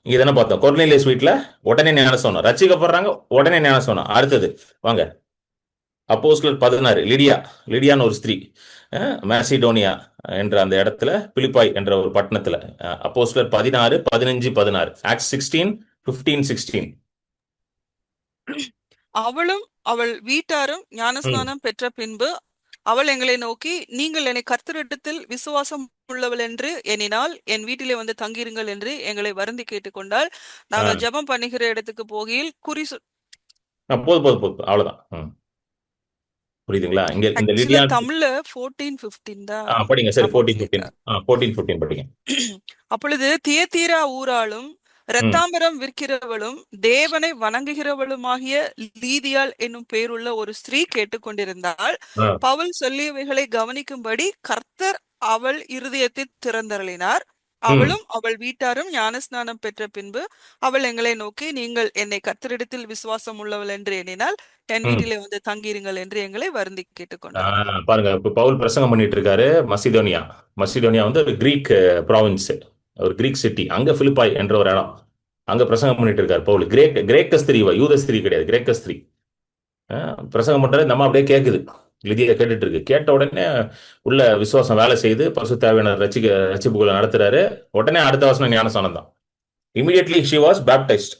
இங்க என்ன பார்த்தோம்? கொர்னேலியஸ் வீட்ல உடனே ஞானஸ்நானம், ரட்சிக்கப்படுறாங்க, உடனே ஞானஸ்நானம். அடுத்தது வாங்க, அப்போஸ்தலர் 16, லிடியான்னு ஒரு ஸ்திரீ, மேசிடோனியா என்ற அந்த இடத்துல, பிலிப்பாய் என்ற ஒரு பட்டணத்துல, அப்போஸ்தலர் 16, 15, 16, ஆக்ட்ஸ் 16, 15, 16. அவளும் அவள் வீட்டாரும் ஞானஸ்நானம் பெற்ற பின்பு அவள் எங்களை நோக்கி, நீங்கள் என்னை கர்த்தரிடத்தில் விசுவாசம் உள்ளவள் என்று எண்ணினால் என் வீட்டிலே வந்து தங்கியிருங்கள் என்று எங்களை வருந்தி கேட்டுக்கொண்டால், நாங்கள் ஜெபம் பண்ணுகிற இடத்துக்கு போகையில் போதும் போதும் போதும், அவ்வளவுதான். புரியுதுங்களா? இங்க இந்த லிடியா தமிழ்ல 14, 15 தான். படிங்க. சரி, 14, 15. 14, 15 படிங்க. அப்பொழுது தியத்தீரா ஊராளும் இரத்தாம்பரம் விற்கிறவளும் தேவனை வணங்குகிறவளுமாகிய லீதியாள் என்னும் பேருள்ள ஒரு ஸ்திரீ கேட்டுக்கொண்டிருந்தாள். பவுல் சொல்லியவைகளை கவனிக்கும்படி கர்த்தர் அவள் இருதயத்தை திறந்தருளினார். அவளும் அவள் வீட்டாரும் ஞானஸ்நானம் பெற்ற பின்பு அவள் எங்களை நோக்கி, நீங்கள் என்னை கர்த்தரிடத்தில் விசுவாசம் உள்ளவள் என்று எண்ணினால் என் வீட்டிலே வந்து தங்கியிருங்கள் என்று எங்களை வருந்தி கேட்டுக்கொண்டார். பாருங்க, இப்ப பவுல் பிரசங்கம் பண்ணிட்டு இருக்காரு. மசிடோனியா வந்து ஒரு கிரீக் ப்ராவின்ஸ், ஒரு கிரீக் சிட்டி. அங்க பிலிப்பாய் என்ற ஒரு இடம், அங்க பிரசங்கம் பண்ணிட்டு இருக்காரு பவுல். கிரேக்க ஸ்திரீ, யூத ஸ்திரீ கிடையாது, கிரேக்க ஸ்திரீ. பிரசங்கம் பண்றது நம்ம அப்படியே கேட்குது, லிதியா கேட்டுட்டு இருக்கு. கேட்ட உடனே உள்ள விசுவாசம் வேலை செய்து பரிசுத்த ஆவியானவர் ரட்சிப்புகளை நடத்துறாரு. உடனே அடுத்த வசனம் ஞானஸ்நானம் தான். Immediately she was baptised.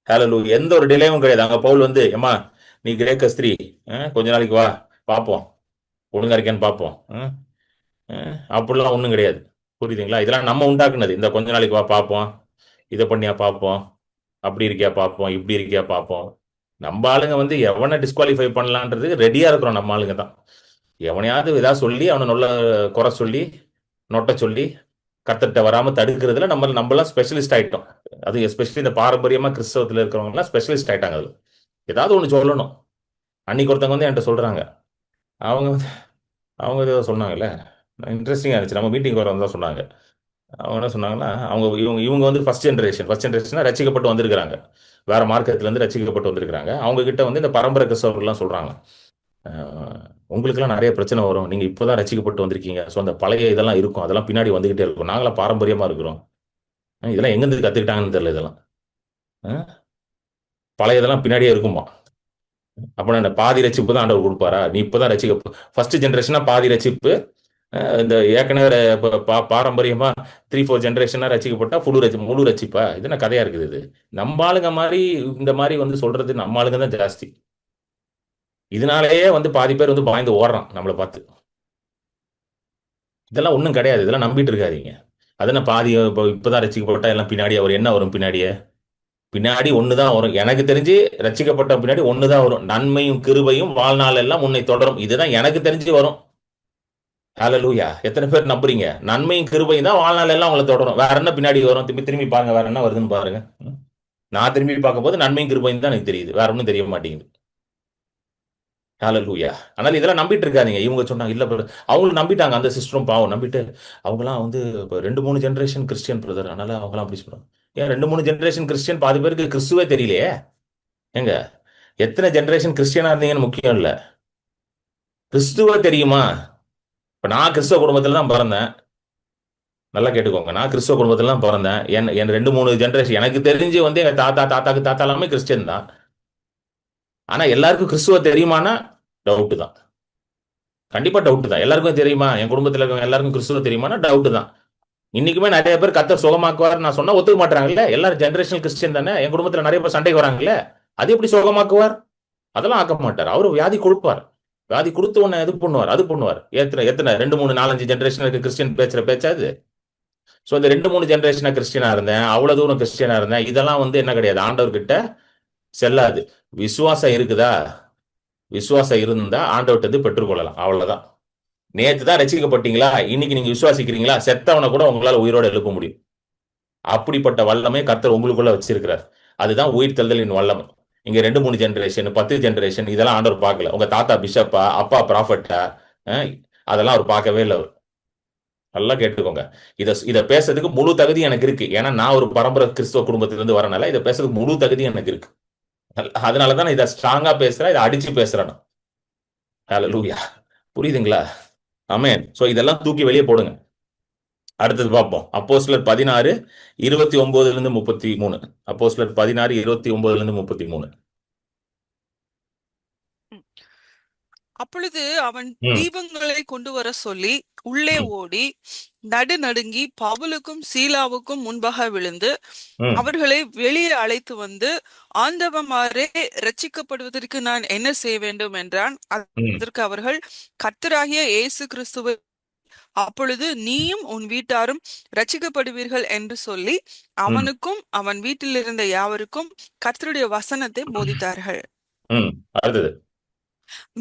ஹalleluya. எந்த ஒரு டிலேவும் கிடையாது. அங்க பவுல் வந்து, ஏமா நீ கிரேக்க ஸ்திரீ, கொஞ்ச நாளைக்கு வா பார்ப்போம், ஒழுங்கா இருக்கேன்னு பார்ப்போம், அப்படிலாம் ஒன்றும் கிடையாது. புரியுதுங்களா? இதெல்லாம் நம்ம உண்டாக்குனது. இந்த கொஞ்ச நாளைக்கு வா பார்ப்போம், இதை பண்ணியா பார்ப்போம், அப்படி இருக்கியா பார்ப்போம், இப்படி இருக்கியா பார்ப்போம். நம்ம ஆளுங்க வந்து எவனை டிஸ்குவாலிஃபை பண்ணலான்றதுக்கு ரெடியா இருக்கிறோம். நம்ம ஆளுங்க தான் எவனையாவது ஏதாவது சொல்லி அவனை நல்ல குறை சொல்லி நொட்ட சொல்லி கர்த்தர்ட்ட வராம தடுக்கிறதுல நம்மளாம் ஸ்பெஷலிஸ்ட் ஆயிட்டோம். அது எஸ்பெஷலி இந்த பாரம்பரியமா கிறிஸ்தவத்தில் இருக்கிறவங்கலாம் ஸ்பெஷலிஸ்ட் ஆயிட்டாங்க. அதுல ஏதாவது ஒன்று சொல்லணும். அன்னைக்கு ஒருத்தவங்க வந்து என்கிட்ட சொல்றாங்க, அவங்க ஏதோ சொன்னாங்கல்ல, இன்ட்ரெஸ்டிங்காக இருந்துச்சு. நம்ம மீட்டிங் வரவங்க தான் சொன்னாங்க. அவங்க என்ன சொன்னாங்கன்னா, இவங்க வந்து ஃபர்ஸ்ட் ஜென்ரேஷன் ரசிக்கப்பட்டு வந்திருக்கிறாங்க, வேற மார்க்கத்திலேருந்து ரசிக்கப்பட்டு வந்திருக்கிறாங்க. அவங்க கிட்ட வந்து இந்த பரம்பரை கிறிஸ்தவர்கள்லாம் சொல்றாங்க, உங்களுக்குலாம் நிறைய பிரச்சனை வரும், நீங்க இப்போதான் ரசிக்கப்பட்டு வந்திருக்கீங்க, ஸோ அந்த பழைய இதெல்லாம் இருக்கும், அதெல்லாம் பின்னாடி வந்துகிட்டே இருக்கும், நாங்களாம் பாரம்பரியமா இருக்கிறோம், இதெல்லாம் எங்கேருந்து கத்துக்கிட்டாங்கன்னு தெரியல, இதெல்லாம் பழைய இதெல்லாம் பின்னாடியே இருக்குமா. அப்போ நான் பாதி ரசிப்பு தான் ஆண்டவர் கொடுப்பாரா? நீ இப்போதான் ரசிக்க ஃபர்ஸ்ட் ஜென்ரேஷனா பாதி ரசிப்பு, இந்த ஏற்கனவே பாரம்பரியமா 3-4 ஜென்ரேஷனா ரசிக்கப்பட்டா முழு ரசிப்பா? இது என்ன கதையா இருக்குது? இது நம்ம ஆளுங்க மாதிரி இந்த மாதிரி வந்து சொல்றது நம்ம ஆளுங்க தான் ஜாஸ்தி. இதனாலேயே வந்து பாதி பேர் வந்து பாய்ந்து ஓடுறான் நம்மளை பார்த்து. இதெல்லாம் ஒன்றும் கிடையாது, இதெல்லாம் நம்பிட்டு இருக்காதீங்க. அதென்ன பாதி இப்போதான் ரசிக்கப்பட்டா எல்லாம் பின்னாடி அவர் என்ன வரும்? பின்னாடி ஒண்ணுதான் வரும். எனக்கு தெரிஞ்சு ரசிக்கப்பட்ட பின்னாடி ஒண்ணுதான் வரும், நன்மையும் கிருபையும் வாழ்நாள் எல்லாம் உன்னை தொடரும். இதுதான் எனக்கு தெரிஞ்சு வரும். ஹalleluya. எத்தனை பேர் நம்புறீங்க? நன்மையும் கிருபையும் தான் வாழ்நாள் எல்லாம் உங்களை தொடரும். வேற என்ன பின்னாடி வரும்? திரும்பி பாருங்க, வேற என்ன வருதுன்னு பாருங்க. நான் திரும்பி பார்க்கும் போது நன்மையும் கிருபையும் தான் எனக்கு தெரியுது, வேற ஒன்றும் தெரிய மாட்டேங்குது. ஹalleluya. அதனால இதெல்லாம் நம்பிட்டு இருக்காதீங்க. இவங்க சொன்னாங்க இல்ல, அவங்களும் நம்பிட்டாங்க, அந்த சிஸ்டரும் பாவம் நம்பிட்டு அவங்கலாம் வந்து 2-3 ஜென்ரேஷன் கிறிஸ்டியன் பிரதர், அதனால அவங்களாம் அப்படி சொல்றாங்க. ஏன் 2-3 ஜென்ரேஷன் கிறிஸ்டியன்? பாதி பேருக்கு கிறிஸ்துவே தெரியலையே. எங்க எத்தனை ஜென்ரேஷன் கிறிஸ்டியனா இருந்தீங்கன்னு முக்கியம் இல்ல, கிறிஸ்துவ தெரியுமா? இப்ப நான் கிறிஸ்தவ குடும்பத்துல தான் பிறந்தேன், நல்லா கேட்டுக்கோங்க. நான் கிறிஸ்தவ குடும்பத்துல தான் பிறந்தேன். என் 2-3 ஜென்ரேஷன் எனக்கு தெரிஞ்சு வந்து எங்க தாத்தா எல்லாமே கிறிஸ்டியன் தான். ஆனா எல்லாருக்கும் கிறிஸ்துவ தெரியுமானா டவுட் தான், கண்டிப்பா டவுட் தான். எல்லாருக்கும் தெரியுமா? என் குடும்பத்துல இருக்க எல்லாருக்கும் கிறிஸ்துவ தெரியுமானா டவுட் தான். இன்னைக்குமே நிறைய பேர் கர்த்தர் சுகமாக்குவார் நான் சொன்னா ஒத்துக்க மாட்டாங்கல்ல. எல்லாரும் ஜெனரேஷனல் கிறிஸ்டியன் தானே. என் குடும்பத்துல நிறைய பேர் சண்டைக்கு வராங்கல்ல, அது எப்படி சுகமாக்குவார்? அதெல்லாம் ஆக்க மாட்டார். அவரு வியாதி கொடுப்பார், வியாதி கொடுத்து உன்னை இது பண்ணுவார், அது பண்ணுவார். எத்தனை 2-3-4-5 ஜென்ரேஷனுக்கு கிறிஸ்டியன் பேசுற பேச்சாது. ஸோ இந்த 2-3 ஜென்ரேஷனா கிறிஸ்டியனா இருந்தேன், அவ்வளவு தூரம் கிறிஸ்டியனா இருந்தேன், இதெல்லாம் வந்து என்ன கிடையாது, ஆண்டவர்கிட்ட செல்லாது. விசுவாசம் இருக்குதா? விசுவாசம் இருந்தா ஆண்டவர்கிட்ட பெற்றுக்கொள்ளலாம், அவ்வளவுதான். நேத்து தான் ரசிக்கப்பட்டீங்களா, இன்னைக்கு நீங்க விசுவாசிக்கிறீங்களா, செத்தவனை கூட உங்களால உயிரோட எழுப்ப முடியும். அப்படிப்பட்ட வல்லமை கர்த்தர் உங்களுக்குள்ள வச்சிருக்கிறார். அதுதான் உயிர் தழுதலின் வல்லமை. இங்க 2-3 ஜென்ரேஷன் 10 ஜென்ரேஷன் இதெல்லாம் ஆண்டவர் பார்க்கல. உங்க தாத்தா பிஷப்பா, அப்பா ப்ராஃபட்டா, அதெல்லாம் அவர் பார்க்கவே இல்லை. அவர் நல்லா கேட்டுக்கோங்க. இதை பேசுறதுக்கு முழு தகுதி எனக்கு இருக்கு. ஏன்னா நான் ஒரு பரம்பரை கிறிஸ்தவ குடும்பத்திலிருந்து வரனால இதை பேசுறதுக்கு முழு தகுதி எனக்கு இருக்கு. அதனாலதான் இதை ஸ்ட்ராங்கா பேசுறேன், இதை அடிச்சு பேசுறேன். ஹalleluya. புரியுதுங்களா? ஆமென். சோ இதெல்லாம் தூக்கி வெளியே போடுங்க. அடுத்தது பார்ப்போம். அப்போஸ்தலர் 16 29ல இருந்து 33. அப்போஸ்தலர் 16 29ல இருந்து 33. அப்பொழுது அவன் ம், தீபங்களை கொண்டு வர சொல்லி உள்ளே ம், ஓடி நடுநடுங்கி பவுலுக்கும் சீலாவுக்கும் முன்பாக விழுந்து ம், அவர்களை வெளியே அழைத்து வந்து, ஆண்டவமாரே, ரட்சிக்கப்படுவதற்கு நான் என்ன செய்ய வேண்டும் என்றான். ம், அதற்கு அவர்கள், கர்த்தராகிய இயேசு கிறிஸ்துவை அப்பொழுது நீயும் உன் வீட்டாரும் ரட்சிக்கப்படுவீர்கள் என்று சொல்லி ம், அவனுக்கும் அவன் வீட்டில் இருந்த யாவருக்கும் கர்த்தருடைய வசனத்தை போதித்தார்கள். ம். அடுத்தது.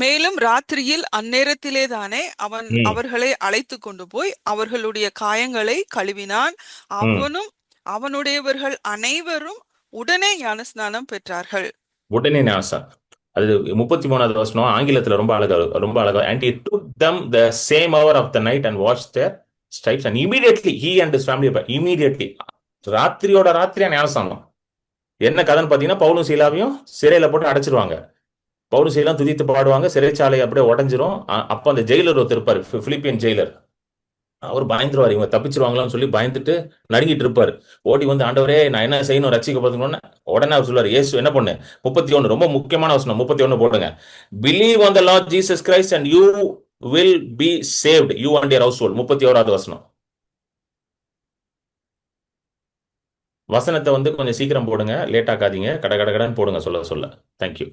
மேலும் ராத்திரியில் அந்நேரத்திலே தானே அவன் ம், அவர்களை அழைத்து கொண்டு போய் அவர்களுடைய காயங்களை கழுவினான். ம். அவனும் அவனுடையவர்கள் அனைவரும் உடனே ஞானஸ்நானம் பெற்றார்கள். உடனே ஞானஸ்நானம். அது 33வது வசனம் ஆங்கிலத்துல ரொம்ப அழகா, ரொம்ப அழகா. And he took them the same hour of the night and washed their stripes and immediately he and his family, immediately, ராத்திரியோட ராத்திரியா ஞானஸ்நானம். என்ன கதைன்னு பாத்தீங்கன்னா, பவுலும் சீலாவையும் சிறையில போட்டு அடைச்சிருவாங்க. பவுலும் சீலாம் துதித்து பாடுவாங்க, சிறைச்சாலை அப்படியே உடஞ்சிரும். அப்ப அந்த ஜெயிலர் ஒருத்தர் இருப்பாரு, பிலிப்பியன் ஜெயிலர். அவர் பயந்துருவாரு, இவங்க தப்பிச்சிருவாங்களான்னு சொல்லி பயந்துட்டு நடுங்கிட்டு இருப்பாரு. ஓடி வந்து, ஆண்டவரே நான் என்ன செய்யணும் ரட்சிக்கப்படுத்தணும்னு. உடனே அவர் சொல்லுவாரு, இயேசு என்ன பண்ணு, 31 ரொம்ப முக்கியமான வசனம், 31 போடுங்க. Believe on the Lord Jesus Christ and you will be saved, you and your household. 31வது வசனம். வசனத்தை வந்து கொஞ்சம் சீக்கிரம் போடுங்க, லேட் ஆக்காதீங்க, கட கட கடன்னு போடுங்க சொல்ல சொல்ல. தேங்க்யூ.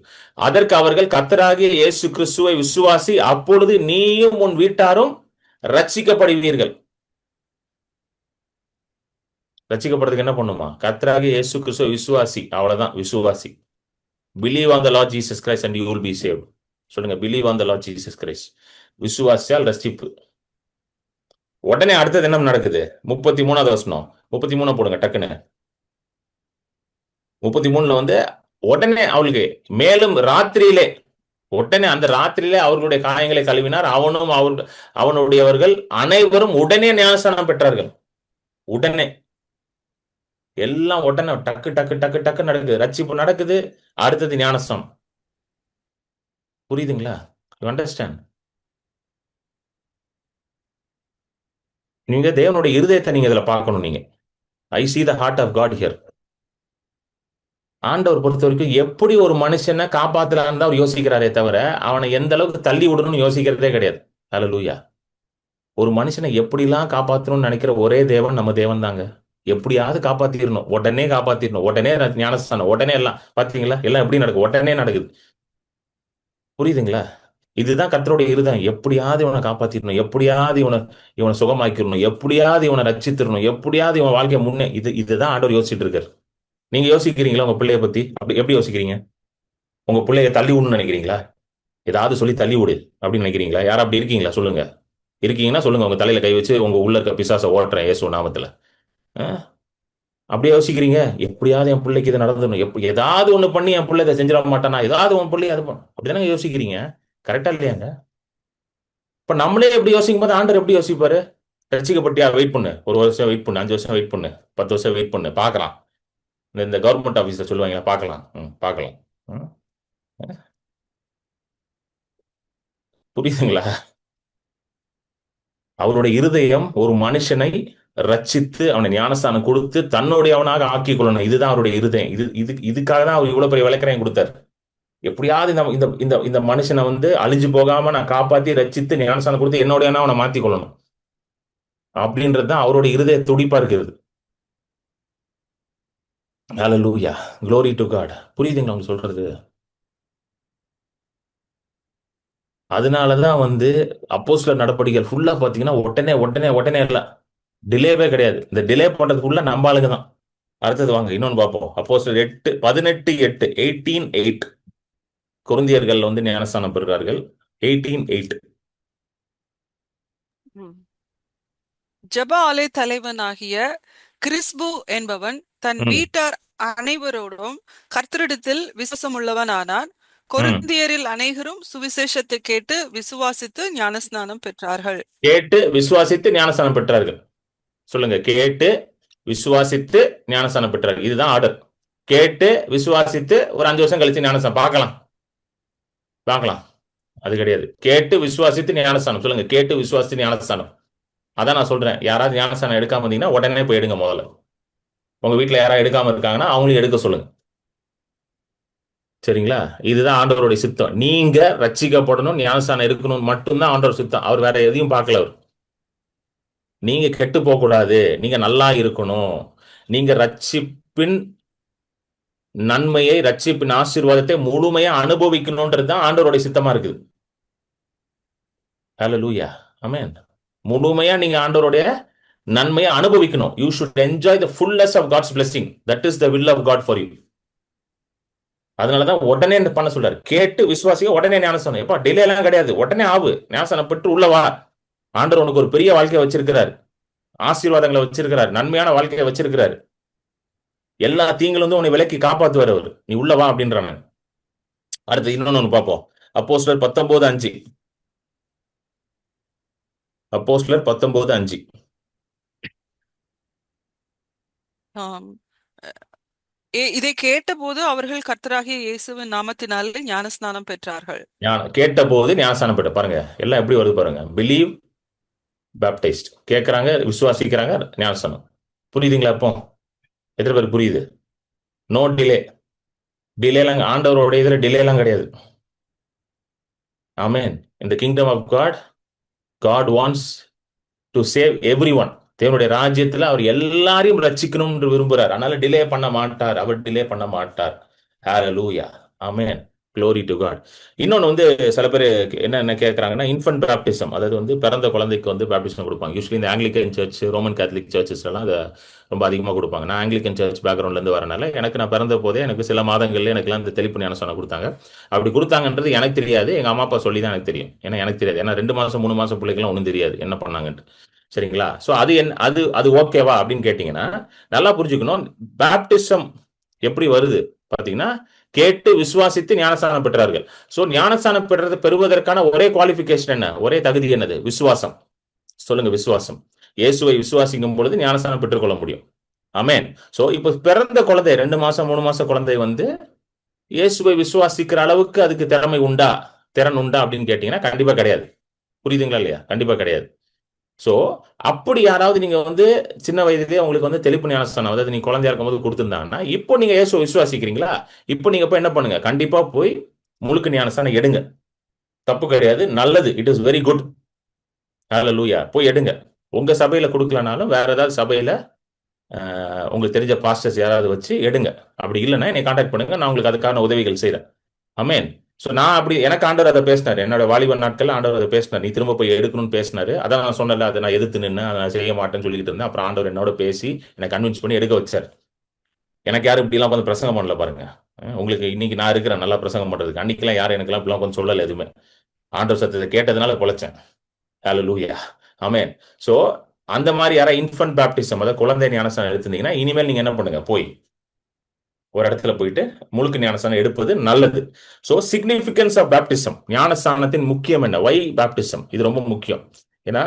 அதற்கு அவர்கள், கர்த்தராகிய இயேசு கிறிஸ்துவை விசுவாசி, அப்பொழுது நீயும் உன் வீட்டாரும் ரட்சிக்கப்படுவீர்கள். ரட்சிக்கப்படுறதுக்கு என்ன பண்ணுமா? கர்த்தராகிய இயேசு கிறிஸ்துவை விசுவாசி, அவ்வளவுதான், விசுவாசி. Believe on the Lord Jesus Christ and you will be saved. சொல்லுங்க, believe on the Lord Jesus Christ. விசுவாசியால் ரட்சிப்பு. உடனே அடுத்தது என்ன நடக்குது? 33வது வசனம். 33 போடுங்க டக்குன்னு. 33ல வந்து உடனே அவளுக்கு, மேலும் ராத்திரியிலே, உடனே அந்த ராத்திரியிலே அவர்களுடைய காயங்களை கழுவினார். அவனும் அவனுடையவர்கள் அனைவரும் உடனே ஞானஸ்நானம் பெற்றார்கள். உடனே எல்லாம் உடனே டக்கு டக்கு டக்கு டக்கு நடக்குது. ரட்சிப்பு நடக்குது. அடுத்தது ஞானஸ்நானம். புரியுதுங்களா? You understand? நீங்க தேவனுடைய இருதயத்தை நீங்க இதுல பார்க்கணும். நீங்க ஐ see the heart of God here. ஆண்டவர் பொறுத்த வரைக்கும் எப்படி ஒரு மனுஷனை காப்பாத்தலான்னு தான் அவர் யோசிக்கிறாரே தவிர, அவனை எந்த அளவுக்கு தள்ளி விடணும்னு யோசிக்கிறதே கிடையாது. ஹல்லேலூயா. ஒரு மனுஷனை எப்படிலாம் காப்பாற்றணும்னு நினைக்கிற ஒரே தேவன் நம்ம தேவன் தாங்க. எப்படியாவது காப்பாத்திடணும், உடனே காப்பாத்திடணும், உடனே ஞானஸ்தானம், உடனே எல்லாம். பாத்தீங்களா எல்லாம் எப்படி நடக்குது? உடனே நடக்குது. புரியுதுங்களா? இதுதான் கர்த்தருடைய இருதயம். எப்படியாவது இவனை காப்பாத்திடணும், எப்படியாவது இவனை சுகமாக்கிடணும், எப்படியாவது இவனை ரட்சித்திடணும், எப்படியாவது இவன் வாழ்க்கையை முன்னே, இதுதான் ஆண்டவர் யோசிச்சுட்டு இருக்காரு. நீங்க யோசிக்கிறீங்களா உங்க பிள்ளைய பத்தி? அப்படி எப்படி யோசிக்கிறீங்க? உங்க பிள்ளைய தள்ளி விடணும்னு நினைக்கிறீங்களா? ஏதாவது சொல்லி தள்ளி விடு அப்படின்னு நினைக்கிறீங்களா? யாரும் அப்படி இருக்கீங்களா? சொல்லுங்க. இருக்கீங்கன்னா சொல்லுங்க, உங்க தலையில கை வச்சு உங்க உள்ள இருக்க பிசாசை ஓட்டுறேன் இயேசு நாமத்துல. அப்படியே யோசிக்கிறீங்க? எப்படியாவது என் பிள்ளைக்கு இது நடந்துடணும், ஏதாவது ஒண்ணு பண்ணி என் பிள்ளை இதை செஞ்சிட மாட்டானா, ஏதாவது உன் பிள்ளை அது அப்படிதானே யோசிக்கிறீங்க. கரெக்டா இல்லையாங்க? இப்ப நம்மளே எப்படி யோசிக்கும் போது ஆண்டர் எப்படி யோசிப்பாரு? ரசிக்கப்பட்டியா? வெயிட் பண்ணு, 1 வருஷம் வெயிட் பண்ணு, 5 வருஷம் வெயிட் பண்ணு, 10 வருஷம் வெயிட் பண்ணு, பார்க்கலாம். இந்த கவர்மெண்ட் ஆபீஸ்ல சொல்லுவாங்க, பார்க்கலாம். பார்க்கலாம். புரியுதுங்களா? அவருடைய இருதயம் ஒரு மனுஷனை ரட்சித்து அவனை ஞானஸ்தானம் கொடுத்து தன்னுடையவனாக ஆக்கிக் கொள்ளணும். இதுதான் அவருடைய இருதயம். இதுக்காக தான் அவர் இவ்வளவு பெரிய விளக்கறையும் கொடுத்தார். எப்படியாவது இந்த இந்த இந்த மனுஷனை வந்து அழிஞ்சு போகாம நான் காப்பாத்தி ரட்சித்து ஞானஸ்தானம் கொடுத்து என்னுடையவனா அவனை மாத்தி கொள்ளணும் அப்படின்றது தான் அவருடைய இருதய துடிப்பா இருக்கிறது. ஹல்லேலூயா, glory to God. புரியுதுங்களா அவங்க சொல்றது? அதனாலதான் வந்து அப்போஸ்தலர் நடபடிகள் ஃபுல்லா பாத்தீங்கன்னா உடனே உடனே உடனே எல்லாம் டிலேவே கிடையாது. இந்த டிலே பண்றதுக்குள்ள நம்ம ஆளுங்க தான். அடுத்தது வாங்க இன்னொன்னு பார்ப்போம். அப்போஸ்தலர் 18:8 18:8 கொரிந்தியர்கள் வந்து ஞானஸ்தானம் பெறுகிறார்கள். 18:8 ஜெப ஆலய தலைவனாகிய கிறிஸ்பு என்பவன் தன் வீட்டார் அனைவரோடும் கர்த்தரிடத்தில் விசுவாசமுள்ளவனானான். கொரிந்தியரில் அனைவரும் சுவிசேஷத்தை கேட்டு விசுவாசித்து ஞானஸ்நானம் பெற்றார்கள். கேட்டு விசுவாசித்து ஞானஸ்தானம் பெற்றார்கள். சொல்லுங்க, கேட்டு விசுவாசித்து ஞானஸ்தானம் பெற்றார்கள். இதுதான் ஆர்டர். கேட்டு விசுவாசித்து ஒரு 5 வருஷம் கழிச்சு ஞானஸ்தானம் பார்க்கலாம். அது கிடையாது. கேட்டு விசுவாசித்து ஞானஸ்தானம். சொல்லுங்க, கேட்டு விசுவாசித்து ஞானஸ்தானம். அதான் நான் சொல்றேன். யாராவது ஞானஸ்தானம் எடுக்காம இருந்தீங்கன்னா உடனே போய் எடுங்க. முதல்ல உங்க வீட்டுல யாராவது எடுக்காம இருக்காங்கன்னா அவங்களையும் எடுக்க சொல்லுங்க. சரிங்களா? இதுதான் ஆண்டவருடைய சித்தம். நீங்க ரட்சிக்கப்படணும், ஞானஸ்தானம் இருக்கணும் மட்டும்தான் ஆண்டவர் சித்தம். அவர் வேற எதையும் பார்க்கல. அவர் நீங்க கெட்டு போக கூடாது, நீங்க நல்லா இருக்கணும், நீங்க ரட்சிப்பின் நன்மையை, ரட்சிப்பின் ஆசீர்வாதத்தை முழுமையா அனுபவிக்கணும்ன்றது தான் ஆண்டவருடைய சித்தமா இருக்குது. ஹல்லேலூயா, ஆமென். முழுமையா நீங்க ஆண்டவருடைய நன்மையை அனுபவிக்கணும். You should enjoy the fullness of God's blessing. That is the will of God for you. அதனாலதான் உடனே பண்ண சொல்றாரு. கேட்டு விசுவாசிக்க உடனே ஞானஸ்தானம். எப்பா டிலே எல்லாம் கிடையாது, உடனே ஆகு, ஞானஸ்தானம் பெற்று உள்ள வா. ஆண்டவர் உனக்கு ஒரு பெரிய வாழ்க்கையை வச்சிருக்கிறார், ஆசீர்வாதங்களை வச்சிருக்கிறார், நன்மையான வாழ்க்கையை வச்சிருக்கிறார். எல்லா தீங்களும் வந்து உன்னை விலக்கி காப்பாத்துவார் அவர். நீ உள்ள வா அப்படின்றாங்க. அடுத்து இன்னொன்னு பார்ப்போம். அப்போஸ்தலர் 19:5. அப்போஸ்தலர் 19:5. ஆம். இதை கேட்டபோது அவர்கள் கர்த்தராகிய இயேசுவின் நாமத்தினாலே ஞானஸ்நானம் பெற்றார்கள். கேட்ட போது ஞானஸ்தானம் பெற்ற. பாருங்க எல்லாம் எப்படி வருது பாருங்க. Believe, baptised. கேட்கறாங்க, விசுவாசிக்கிறாங்க, ஞானஸ்தானம். புரியுதுங்களா? இப்போ எத்தனை பேர் புரியுது? No delay. டிலேலாம் ஆண்டவரோட இதுல டிலேலாம் கிடையாது. ஆமென். இந்த kingdom of God, God wants to save every one. தேவனுடைய ராஜ்யத்துல அவர் எல்லாரையும் ரட்சிக்கணும்னு விரும்புறார். அதனால டிலே பண்ண மாட்டார். அவர் டிலே பண்ண மாட்டார். Hallelujah, amen. Glory to God. இன்னொன்னு வந்து சில பேர் என்ன கேட்கறாங்கன்னா, இன்ஃபன்ட் பேப்டிசம், அதாவது வந்து பிறந்த குழந்தைக்கு வந்து பேப்டிசம் கொடுப்பாங்க. யூஸ்வலி இந்த Anglican church, Roman Catholic churches எல்லாம் அதை ரொம்ப அதிகமாக கொடுப்பாங்க. நான் ஆங்கிலிக்கன் சர்ச் பேக்ரவுண்ட்ல இருந்து வரனால நான் பிறந்த போதே எனக்கு சில மாதங்கள்ல எனக்குலாம் இந்த தெளிப்பு ஞானஸ்தானம் கொடுத்தாங்க. அப்படி கொடுத்தாங்கன்றது எனக்கு தெரியாது, எங்க அம்மா அப்பா சொல்லி தான் எனக்கு தெரியும். ஏன்னா எனக்கு தெரியாது, ஏன்னா 2 மாசம் 3 மாசம் பிள்ளைக்கெல்லாம் ஒன்றும் தெரியாது என்ன பண்ணாங்கன்ட்டு. சரிங்களா? ஸோ அது ஓகேவா அப்படின்னு கேட்டீங்கன்னா நல்லா புரிஞ்சுக்கணும். பேப்டிசம் எப்படி வருது பார்த்தீங்கன்னா, கேட்டு விசுவாசித்து ஞானஸ்தானம் பெற்றார்கள். சோ ஞானஸ்தானம் பெறுவதற்கான ஒரே குவாலிபிகேஷன் என்ன? ஒரே தகுதி என்னது? விசுவாசம். சொல்லுங்க, விசுவாசம். இயேசுவை விசுவாசிக்கும் பொழுது ஞானஸ்தானம் பெற்றுக்கொள்ள முடியும். ஆமென். சோ இப்போ பிறந்த குழந்தை, 2 மாசம் 3 மாசம் குழந்தை வந்து இயேசுவை விசுவாசிக்கிற அளவுக்கு அதுக்கு திறன் உண்டா அப்படின்னு கேட்டீங்கன்னா கண்டிப்பா கிடையாது. புரியுதுங்களா இல்லையா? கண்டிப்பா கிடையாது. சோ அப்படி யாராவது நீங்க வந்து சின்ன வயதிலேயே உங்களுக்கு வந்து தெளிப்பு ஞானஸ்தானம், அதாவது நீங்க குழந்தையா இருக்கும்போது கொடுத்திருந்தாங்கன்னா, இப்போ நீங்க இயேசுவை விசுவாசிக்கிறீங்களா? இப்போ நீங்க போய் என்ன பண்ணுங்க? கண்டிப்பா போய் முழுக்க ஞானஸ்தானம் எடுங்க. தப்பு கிடையாது, நல்லது. It is very good. Hallelujah. போய் எடுங்க. உங்க சபையில கொடுக்கலனாலும் வேற ஏதாவது சபையில உங்களுக்கு தெரிஞ்ச பாஸ்டர்ஸ் யாராவது வச்சு எடுங்க. அப்படி இல்லைன்னா என்னை கான்டாக்ட் பண்ணுங்க, நான் உங்களுக்கு அதுக்கான உதவிகள் செய்யறேன். ஆமென். ஸோ நான் அப்படி எனக்கு ஆண்டவர் அதை பேசினார். என்னோட வாலிப நாட்கள் ஆண்டவர் அதை பேசினார். நீ திரும்ப போய் எடுக்கணும்னு பேசினாரு. அதான் நான் சொன்னல, அதை நான் எதிர்த்து நின்று அதை நான் செய்ய மாட்டேன்னு சொல்லிட்டு இருந்தேன். அப்புறம் ஆண்டவர் என்னோட பேசி என்னை கன்வின்ஸ் பண்ணி எடுக்க வச்சார். எனக்கு யாரும் இப்படிலாம் கொஞ்சம் பிரசங்கம் பண்ணல பாருங்க. உங்களுக்கு இன்னைக்கு நான் இருக்கிறேன் நல்லா பிரசங்கம் பண்றதுக்கு. அன்னைக்கெல்லாம் யாரும் எனக்குலாம் இப்படிலாம் கொஞ்சம் சொல்லலை எதுவுமே. ஆண்டவர் சத்தத்தை கேட்டதுனால பொழைச்சேன். ஹல்லேலூயா, ஆமென். ஸோ அந்த மாதிரி யாராவது இன்ஃபன்ட் பேப்டிசம், அதாவது குழந்தை ஞானஸ்தானம் எடுத்திருந்தீங்கன்னா இனிமேல் நீங்க என்ன பண்ணுங்க? போய் ஒரு இடத்துல போயிட்டு முழுக்க ஞானஸ்தானம் எடுப்பது நல்லது. சோ சிக்னிபிகன்ஸ் ஆஃப் பேப்டிசம், ஞானஸ்தானத்தின் முக்கியம் என்ன? வை பேப்டிசம்? இது ரொம்ப முக்கியம். ஏன்னா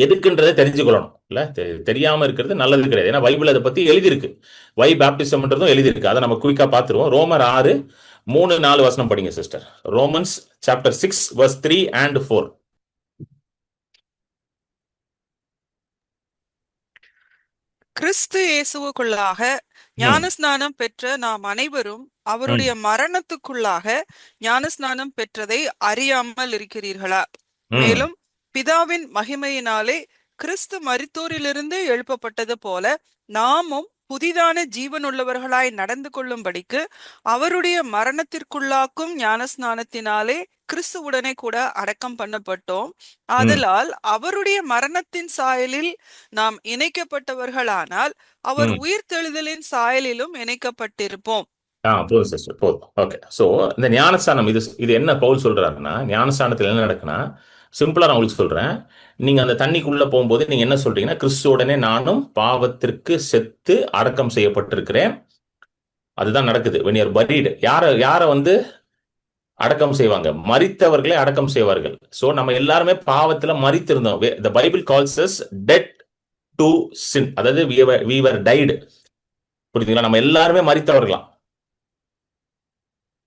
எதுக்குன்றதை தெரிஞ்சுக்கொள்ளணும். இல்ல தெரியாம இருக்கிறது நல்லது கிடையாது. ஏன்னா பைபிள் அதை பத்தி எழுதியிருக்கு. வை பேப்டிசம்ன்றதும் எழுதியிருக்கு. அதை நம்ம குயிக்கா பார்த்துருவோம். ரோமர் 6:3-4 வசனம் படிங்க sister. Romans chapter 6 verse 3 and 4. கிறிஸ்து இயேசுவுக்குள்ளாக ஞானஸ்நானம் பெற்ற நாம் அனைவரும் அவருடைய மரணத்துக்குள்ளாக ஞானஸ்நானம் பெற்றதை அறியாமல் இருக்கிறீர்களா? மேலும் பிதாவின் மகிமையினாலே கிறிஸ்து மரித்தோரிலிருந்து எழுப்பப்பட்டது போல நாமும் புதிதான ஜீவனுள்ளவர்களாய் நடந்து கொள்ளும்படிக்கு அவருடைய மரணத்திற்குள்ளாக்கும் ஞானஸ்நானத்தினாலே கிறிஸ்துவுடனே கூட அடக்கம் பண்ணப்பட்டோம். ஆதலால் அவருடைய மரணத்தின் சாயலில் நாம் இணைக்கப்பட்டவர்களானால் அவர் உயிர்த்தெழுதலின் சாயலிலும் இணைக்கப்பட்டிருப்போம். போதும் சிஸ்டர், போதும். ஓகே. சோ இந்த ஞானஸ்தானம் இது என்ன பவுல் சொல்றாருன்னா, ஞானஸ்தானத்துல என்ன நடக்குன்னா, சிம்பிளா நான் உங்களுக்கு சொல்றேன். நீங்க அந்த தண்ணிக்குள்ள போகும்போது நீங்க என்ன சொல்றீங்கன்னா, கிறிஸ்துவுடனே நானும் பாவத்திற்கு செத்து அடக்கம் செய்யப்பட்டிருக்கிறேன். அதுதான் நடக்குது. when you are buried. யார வந்து அடக்கம் செய்வாங்க? மரித்தவர்களை அடக்கம் செய்வார்கள். சோ நம்ம எல்லாருமே பாவத்துல மரித்திருந்தோம். the Bible calls us dead to sin. அதாவது we were died. புரியுதுங்களா? நம்ம எல்லாருமே மரித்தவர்களாம்,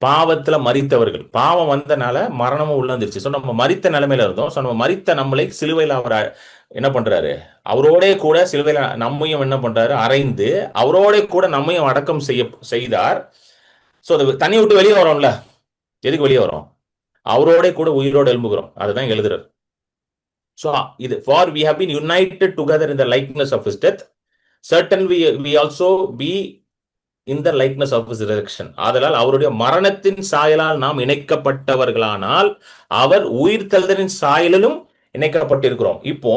பாவத்துல மரித்தவர்கள். பாவம் வந்தனால மரணமும் உள்ள வந்துருச்சு. ஸோ நம்ம மரித்த நிலைமையில இருந்தோம். ஸோ நம்ம மரித்த நம்மளை சிலுவையில் அவர் என்ன பண்றாரு? அவரோட கூட சிலுவையில் நம்மையும் என்ன பண்றாரு? அறைந்து அவரோட கூட நம்மையும் அடக்கம் செய்தார். ஸோ அது தண்ணி விட்டு வெளியே வரோம்ல, எதுக்கு வெளியே வரோம்? அவரோட கூட உயிரோடு எழும்புகிறோம். அதுதான் எழுதுறாரு. ஸோ இது for we have been united together in the likeness of his death, certain we also be in the likeness of his resurrection. ஆதலால் அவருடைய மரணத்தின் சாயலால் நாம் இணைக்கப்பட்டவர்களானால் அவர் உயிர்த்தெழுதலின் சாயலிலும் இணைக்கப்பட்டிருக்கிறோம். இப்போ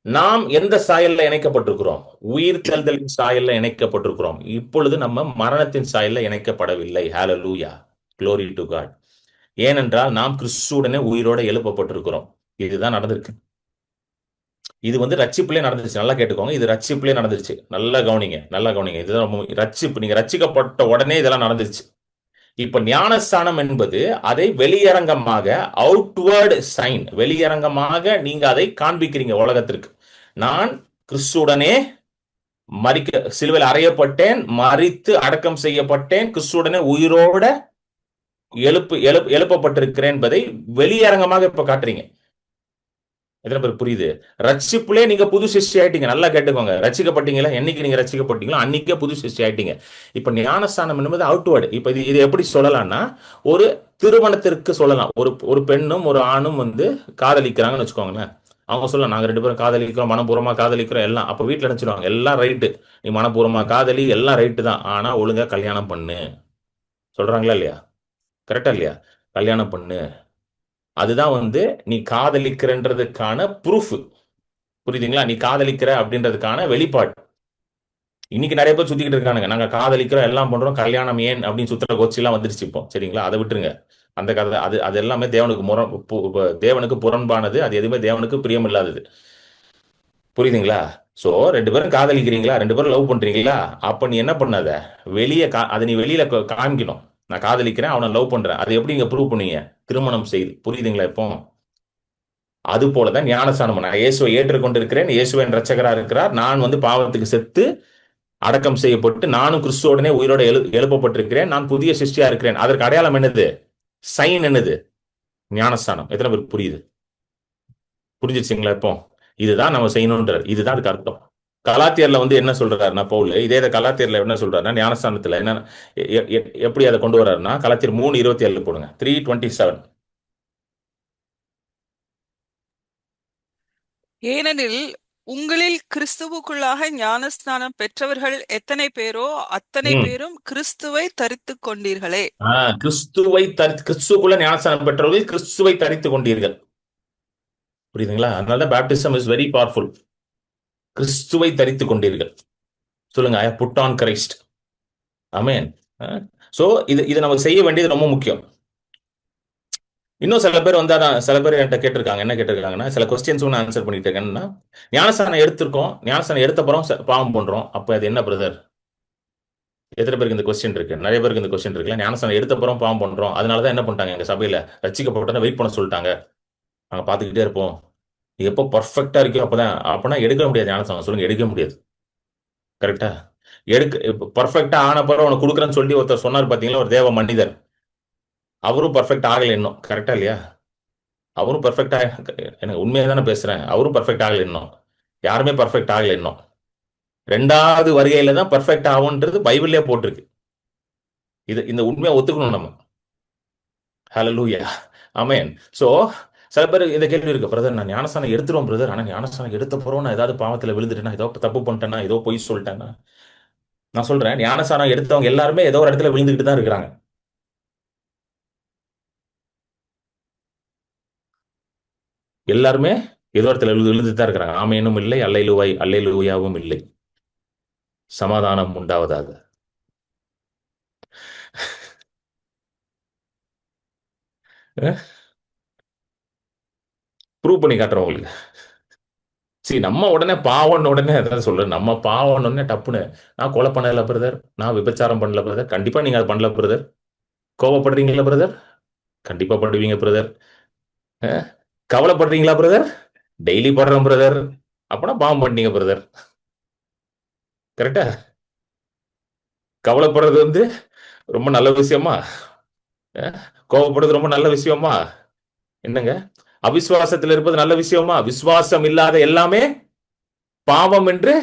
நாம் எந்த சாயல்ல இணைக்கப்பட்டிருக்கிறோம்? உயிர்த்தெழுதலின் சாயல்ல இணைக்கப்பட்டிருக்கிறோம். இப்பொழுது நம்ம மரணத்தின் சாயல்ல இணைக்கப்படவில்லை. ஹalleluya, glory to God. ஏனென்றால் நாம் கிறிஸ்துவுடனே உயிரோட எழுப்பப்பட்டிருக்கிறோம். இதுதான் நடந்திருக்கு. இது வந்து ரட்சிப்புலே நடந்துருச்சு. நல்லா கேட்டுக்கோங்க, இது ரட்சிப்புலே நடந்துருச்சு. நல்லா கவனிங்க, நல்லா கவனிங்க. இதுதான் ரட்சிப்பு. நீங்க ரட்சிக்கப்பட்ட உடனே இதெல்லாம் நடந்துருச்சு. இப்ப ஞானஸ்தானம் என்பது அதை வெளியரங்கமாக, அவுட்வர்ட் சைன், வெளியரங்கமாக நீங்க அதை காண்பிக்கிறீங்க உலகத்திற்கு. நான் கிறிஸ்துவுடனே சிலுவையில் அறையப்பட்டேன், மரித்து அடக்கம் செய்யப்பட்டேன், கிறிஸ்துவுடனே உயிரோட எழுப்பப்பட்டிருக்கிறேன் என்பதை வெளியரங்கமாக இப்ப காட்டுறீங்க. எத்தனை பேர் புரியுது? ரட்சிப்புலே நீங்க புது சிருஷ்டி ஆயிட்டீங்க. நல்லா கேட்டுக்கோங்க. ரட்சிக்கப்பட்டீங்களா? என்னைக்கு நீங்க ரட்சிக்கப்பட்டீங்களோ அன்னைக்கே புது சிருஷ்டி ஆயிட்டீங்க. இப்ப ஞானஸ்தானம் என்பது அவுட்வர்டு. இப்ப இது எப்படி சொல்லலாம்னா, ஒரு திருமணத்திற்கு சொல்லலாம். ஒரு பெண்ணும் ஒரு ஆணும் வந்து காதலிக்கிறாங்கன்னு வச்சுக்கோங்களேன். அவங்க சொல்லலாம், நாங்க 2 பேரும் காதலிக்கிறோம், மனப்பூர்வமா காதலிக்கிறோம் எல்லாம். அப்ப வீட்டுல நினைச்சிருவாங்க, எல்லாம் ரைட்டு, நீ மனப்பூர்வமா காதலி, எல்லாம் ரைட்டு தான், ஆனா ஒழுங்கா கல்யாணம் பண்ணு. சொல்றாங்களா இல்லையா? கரெக்டா இல்லையா? கல்யாணம் பண்ணு. அதுதான் வந்து நீ காதலிக்கிறன்றதுக்கான ப்ரூஃப். புரியுதுங்களா? நீ காதலிக்கிற அப்படின்றதுக்கான வெளிப்பாடு. இன்னைக்கு நிறைய பேர் சுத்திக்கிட்டு இருக்கானுங்க, நாங்க காதலிக்கிறோம், எல்லாம் பண்றோம், கல்யாணம் ஏன் அப்படின்னு சுத்துற கோச்சி எல்லாம் வந்துருச்சு இப்போ. சரிங்களா? அதை விட்டுருங்க. அந்த கதை அது எல்லாமே தேவனுக்கு புறம்பானது. அது எதுவுமே தேவனுக்கு பிரியம் இல்லாதது. புரியுதுங்களா? சோ 2 பேரும் காதலிக்கிறீங்களா, 2 பேரும் லவ் பண்றீங்களா, அப்ப நீ என்ன பண்ணாத, வெளியே அதை நீ வெளியில காமிக்கணும். நான் காதலிக்கிறேன், அவனை லவ் பண்றேன். அது எப்படி நீங்க ப்ரூவ் பண்ணீங்க? திருமணம் செய்து. புரியுதுங்களா? இப்போ அது போலதான் ஞானஸ்தானம். நான் இயேசுவை ஏற்றுக்கொண்டிருக்கிறேன், இயேசுவை என் ரட்சகரா இருக்கிறார், நான் வந்து பாவத்துக்கு செத்து அடக்கம் செய்யப்பட்டு நானும் கிறிஸ்துவோடனே உயிரோட எழுப்பப்பட்டிருக்கிறேன், நான் புதிய சிருஷ்டியா இருக்கிறேன். அதற்கு அடையாளம் என்னது? சைன் என்னது? ஞானஸ்தானம். எத்தனை பேருக்கு புரியுது? புரிஞ்சிருச்சுங்களா? இப்போ இதுதான் நம்ம செய்யணும்ன்றார். இதுதான் அதுக்கு அர்த்தம். கலாத்தியர்ல வந்து என்ன சொல்றாருன்னா பவுல், இதே கலாத்தியர்ல என்ன சொல்றாருன்னா, ஞானஸ்தானத்துல என்ன எப்படி அதை கொண்டு வர்றாருன்னா, கலாத்தியர் 3:27 போடுங்க. 3:27. ஏனெனில் உங்களில் கிறிஸ்துவுக்குள்ளாக ஞானஸ்நானம் பெற்றவர்கள் எத்தனை பேரோ அத்தனை பேரும் கிறிஸ்துவை தரித்துக் கொண்டீர்களே. கிறிஸ்துவுக்குள்ள ஞானஸ்நானம் பெற்றவர்கள் கிறிஸ்துவை தரித்துக் கொண்டீர்கள். புரியுதுங்களா? அதனால பேப்டிசம் இஸ் வெரி பவர்ஃபுல். கிறிஸ்துவை தரித்துக் கொண்டீர்கள். சொல்லுங்க, I put on Christ. Amen. So இது நமக்கு செய்ய வேண்டியது ரொம்ப முக்கியம். இன்னும் சில பேர் வந்து சில பேர் என்கிட்ட கேட்டிருக்காங்க, என்ன கேட்டிருக்காங்கன்னா, சில கொஸ்டின்ஸ் நான் ஆன்சர் பண்ணிட்டு இருக்கேன்னா, ஞானஸ்தானம் எடுத்திருக்கோம், ஞானஸ்தானம் எடுத்த அப்புறம் பாவம் பண்றோம், அப்ப அது என்ன பிரதர்? எத்தனை பேருக்கு இந்த கொஸ்டின் இருக்கு? நிறைய பேருக்கு இந்த கொஸ்டின் இருக்குல்ல. ஞானஸ்தானம் எடுத்த அப்புறம் பாவம் பண்றோம், அதனாலதான் என்ன பண்ணிட்டாங்க எங்க சபையில, ரட்சிக்கப்பட்ட வெயிட் பண்ண சொல்லிட்டாங்க, நாங்க பாத்துக்கிட்டே இருப்போம், எப்போ பர்ஃபெக்டா இருக்கோ அப்பதான். அப்பனா எடுக்க முடியாது ஞானஸ்தானம். சொல்லுங்க, எடுக்க முடியாது. கரெக்டா? பர்ஃபெக்டா ஆன பிறகு உனக்கு கொடுக்குறேன்னு சொல்லி ஒருத்தர் சொன்னார் பாத்தீங்களா, ஒரு தேவ மனிதர். அவரும் பர்ஃபெக்ட் ஆகல இன்னும். கரெக்டா இல்லையா? அவரும் பர்ஃபெக்டா, எனக்கு உண்மையை தானே பேசுறேன். அவரும் பர்ஃபெக்ட் ஆகல இன்னும். யாருமே பர்ஃபெக்ட் ஆகல இன்னும். 2வது வருகையில தான் பர்ஃபெக்ட் ஆகும்ன்றது பைபிள்லயே போட்டிருக்கு. இந்த உண்மையை ஒத்துக்கணும் நம்ம. ஹல்லேலூயா, ஆமென். சோ சில பேர் இந்த கேள்வி இருக்கு, பிரதர் நான் ஞானஸ்தானம் எடுத்துருவோம் பிரதர், ஆனா ஞானஸ்தானம் எடுத்த பிறகு நான் ஏதாவது பாவத்துல விழுந்துட்டேன்னா, ஏதோ தப்பு பண்ணிட்டேன்னா, ஏதோ பொய் சொல்லிட்டேன்னா. நான் சொல்றேன், ஞானஸ்தானம் எடுத்தவங்க எல்லாருமே ஏதோ ஒரு இடத்துல விழுந்துகிட்டு தான் இருக்கிறாங்க. எல்லாருமே ஏதோ இடத்துல விழுந்துட்டு தான் இருக்கிறாங்க. ஆமேனும் இல்லை, அல்லேலூயாவும் இல்லை. சமாதானம் உண்டாவதாக. ப்ரூவ் பண்ணி காட்டுறோம் உங்களுக்கு. சரி, நம்ம உடனே பாவம்னு உடனே அதான் சொல்றேன், நம்ம பாவம்னு உடனே டப்புன்னு, நான் கொலை பண்ணல பிரதர், நான் விபச்சாரம் பண்ணல பிரதர். கண்டிப்பா நீங்க அதை பண்ணல பிரதர். கோவப்படுறீங்களா பிரதர்? கண்டிப்பா படுவீங்க பிரதர். கவலைப்படுறீங்களா பிரதர்? டெய்லி படுறோம் பிரதர். அப்பனா பாவம் பண்ணீங்க பிரதர். கரெக்டா? கவலைப்படுறது வந்து ரொம்ப நல்ல விஷயமா? கோபப்படுறது ரொம்ப நல்ல விஷயமா? என்னங்க? அவிசுவாசத்தில் இருப்பது நல்ல விஷயமா? விசுவாசம் இல்லாத எல்லாமே பாவம் என்று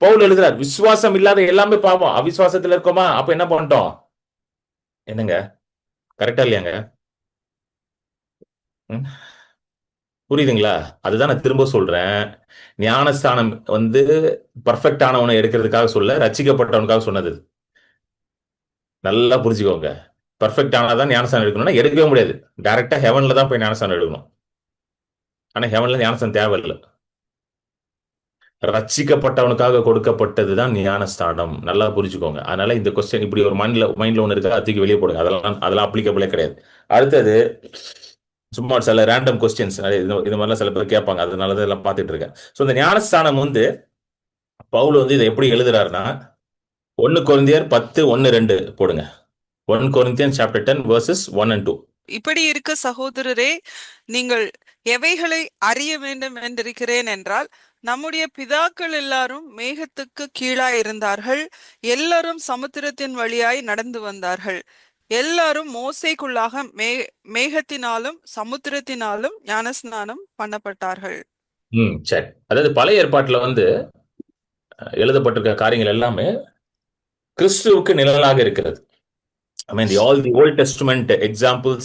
பவுல் எழுதுறார். விசுவாசம் இல்லாத எல்லாமே பாவம். அவிசுவாசத்தில் இருக்கோமா? அப்ப என்ன பண்ணிட்டோம்? என்னங்க? கரெக்டா இல்லையாங்க? ம்? புரியுதுங்களா? அதுதான் நான் திரும்ப சொல்றேன். ஞானஸ்தானம் வந்து பர்ஃபெக்ட் ஆனவனை எடுக்கிறதுக்காக சொல்ல, ரட்சிக்கப்பட்டவனுக்காக சொன்னது. நல்லா புரிஞ்சுக்கோங்க. பர்ஃபெக்ட் ஆனாதான் ஞானஸ்தானம் எடுக்கணும்னா எடுக்கவே முடியாது. டைரக்டா ஹெவன்ல தான் போய் ஞானஸ்தானம் எடுக்கணும். ஆனா ஹெவன்ல ஞானஸ்தானம் தேவையில்லை. ரட்சிக்கப்பட்டவனுக்காக கொடுக்கப்பட்டதுதான் ஞானஸ்தானம். நல்லா புரிஞ்சுக்கோங்க. அதனால இந்த கொஸ்டின் இப்படி ஒரு மைண்ட்ல ஒன்று இருக்கு, அதுக்கு வெளியே போடுங்க. அதெல்லாம் அப்ளிகபிளே கிடையாது. அடுத்தது சும்மா சில ரேண்டம் கொஸ்டின்ஸ் இது மாதிரிலாம் சில பேர் கேட்பாங்க. அதனால தான் எல்லாம் பார்த்துட்டு இருக்கேன். ஸோ இந்த ஞானஸ்தானம் வந்து பவுல் வந்து இதை எப்படி எழுதுறாருன்னா 1 கொரிந்தியர் 10:1-2 போடுங்க. 1 கொரிந்தியன் சாப்டர் 10 verses 1 and 2. இப்படி இருக்க சகோதரரே, நீங்கள் எவைகளை அறிய வேண்டும் என்றிருக்கிறேன் என்றால், நம்முடைய பிதாக்கள் எல்லாரும் மேகத்துக்கு கீழாய் இருந்தார்கள், எல்லாரும் சமுத்திரத்தின் வழியாய் நடந்து வந்தார்கள், எல்லாரும் மோசேக்குள்ளாக மேகத்தினாலும் சமுத்திரத்தினாலும் ஞானஸ்நானம் பண்ணப்பட்டார்கள். சரி. அதாவது பழைய ஏற்பாட்டுல வந்து எழுதப்பட்டிருக்க காரியங்கள் எல்லாமே கிறிஸ்துவுக்கு நிழலாக இருக்கிறது. I mean, all the Old Testament examples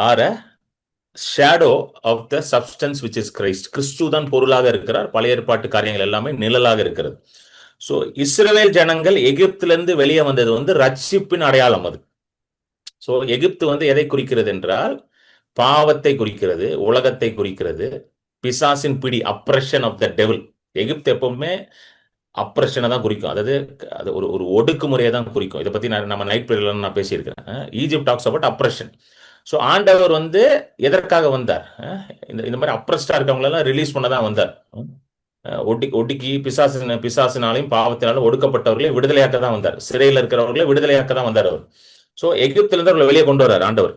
are a shadow of the substance which is Christ. கிறிஸ்து தான் பொருளாக இருக்கிறார். பழைய ஏற்பாட்டு காரியங்கள் எல்லாமே நிழலாக இருக்கிறது. சோ இஸ்ரவேல் ஜனங்கள் எகிப்திலிருந்து வெளியே வந்தது வந்து ரட்சிப்பின் அடையாளம் அது. சோ எகிப்து வந்து எதை குறிக்கிறது என்றால் பாவத்தை குறிக்கிறது, உலகத்தை குறிக்கிறது, பிசாசின் பிடி, அப்ரஷன் ஆஃப் த டெவில். எகிப்து எப்பவுமே அப்ரஷனை தான் குறிக்கும். அதாவது அது ஒரு ஒரு ஒடுக்குமுறையை தான் குறிக்கும். இதை பத்தி நம்ம நைட் பிரேயர்ல நான் பேசியிருக்கிறேன். Egypt talks about oppression. So ஆண்டவர் வந்து எதற்காக வந்தார்? இந்த மாதிரி அப்ரஸ்டா இருக்கவங்களெல்லாம் ரிலீஸ் பண்ண தான் வந்தார். ஒடுக்கி பிசாசினாலையும் பாவத்தினாலும் ஒடுக்கப்பட்டவர்களை விடுதலையாக்க தான் வந்தார். சிறையில் இருக்கிறவர்களை விடுதலையாக்க தான் வந்தார் அவர். ஸோ எகிப்திலிருந்து அவர்களை வெளியே கொண்டு வர்றார் ஆண்டவர்.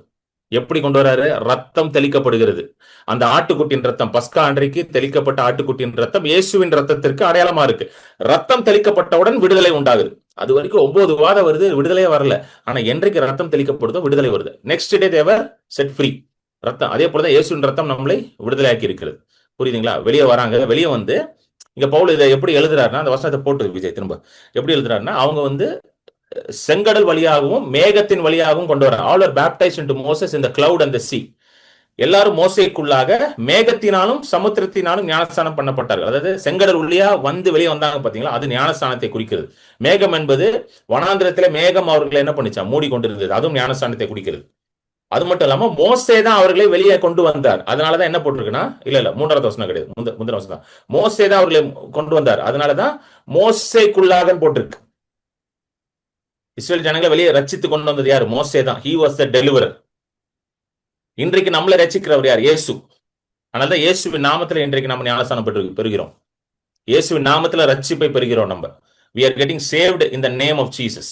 எப்படி கொண்டு வராரு? ரத்தம் தெளிக்கப்படுகிறது. அந்த ஆட்டுக்குட்டியின் ரத்தம், பஸ்கா அன்றைக்கு தெளிக்கப்பட்ட ஆட்டுக்குட்டியின் ரத்தம் இயேசுவின் ரத்தத்திற்கு அடையாளமா இருக்கு. ரத்தம் தெளிக்கப்பட்டவுடன் விடுதலை உண்டாகுது. அது வரைக்கும் 9 வாரம் வருது, விடுதலையே வரல. ஆனா என்றைக்கு ரத்தம் தெளிக்கப்படுதோ விடுதலை வருது. நெக்ஸ்ட் டே தேவர் செட் ஃப்ரீ. ரத்தம் அதே போலதான் இயேசுவின் ரத்தம் நம்மளை விடுதலையாக்கி இருக்கிறது. புரியுதுங்களா? வெளியே வராங்க. வெளியே வந்து இங்க பவுல் இதை எப்படி எழுதுறாருன்னா, அந்த வசனத்தை போட்டு விஜய் திரும்ப எப்படி எழுதுறாருன்னா, அவங்க வந்து செங்கடல் வழியாகவும் மேகத்தின் வழியாகவும் கொண்டு வர all are baptised into Moses in the cloud and the sea. எல்லாரும் மோசேக்குள்ளாக மேகத்தினாலும் சமுத்திரத்தினாலும் ஞானஸ்தானம் பண்ணப்பட்டார்கள். அதாவது செங்கடல் வழியா வந்து வெளியே வந்தாங்க பாத்தீங்களா, அது ஞானஸ்தானத்தை குறிக்கிறது. மேகம் என்பது வனாந்திரத்திலே மேகம் அவர்களை என்ன பண்ணிச்சா, மூடி கொண்டிருந்தது. அதுவும் ஞானஸ்தானத்தை குறிக்கிறது. அது மட்டும் இல்லாம மோசே தான் அவர்களை வெளியே கொண்டு வந்தார். அதனாலதான் என்ன போட்டிருக்குன்னா, இல்ல 3வது வசனம் கிடையாது, முந்தின வசனம் தான். மோசே தான் அவர்களை கொண்டு வந்தார். அதனாலதான் மோசேக்குள்ளாக போட்டிருக்கு. இஸ்ரேல் ஜனங்களை வெளியே ரட்சித்து கொண்டு வந்தது யாரு? மோசே தான். He was the deliverer. இன்றைக்கு நம்மளை ரட்சிக்கிறவர் யார்? இயேசு. அதனாலதான் இயேசுவின் நாமத்துல இன்றைக்கு நம்ம ஞானஸ்தானம் பெறுகிறோம். இயேசுவின் நாமத்துல ரட்சிப்பை பெறுகிறோம். நம்ம we are getting saved in the name of Jesus.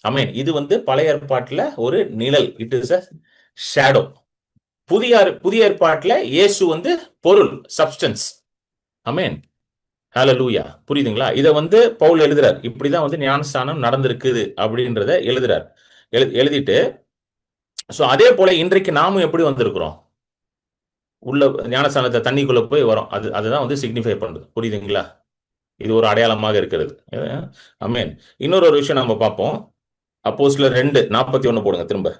ஆமென். இது வந்து பழைய ஏற்பாட்டுல ஒரு நிழல். It is a shadow. புதிய ஏற்பாட்டுல இயேசு வந்து பொருள், சப்ஸ்டன்ஸ். ஆமென். ஹalleluya. புரியுதுங்களா? இதை வந்து பவுல் எழுதுறார். இப்படிதான் வந்து ஞானஸ்தானம் நடந்திருக்குது அப்படின்றத எழுதுறார். எழுதிட்டு சோ அதே போல இன்றைக்கு நாமும் எப்படி வந்திருக்கிறோம்? உள்ள ஞானஸ்தானத்தை தண்ணிக்குள்ள போய் வரோம். அதுதான் வந்து சிக்னிஃபை பண்றது. புரியுதுங்களா? இது ஒரு அடையாளமாக இருக்கிறது. ஆமென். இன்னொரு விஷயம் நம்ம பார்ப்போம். அப்போஸ்தலர் 2:41 போடுங்க திரும்ப.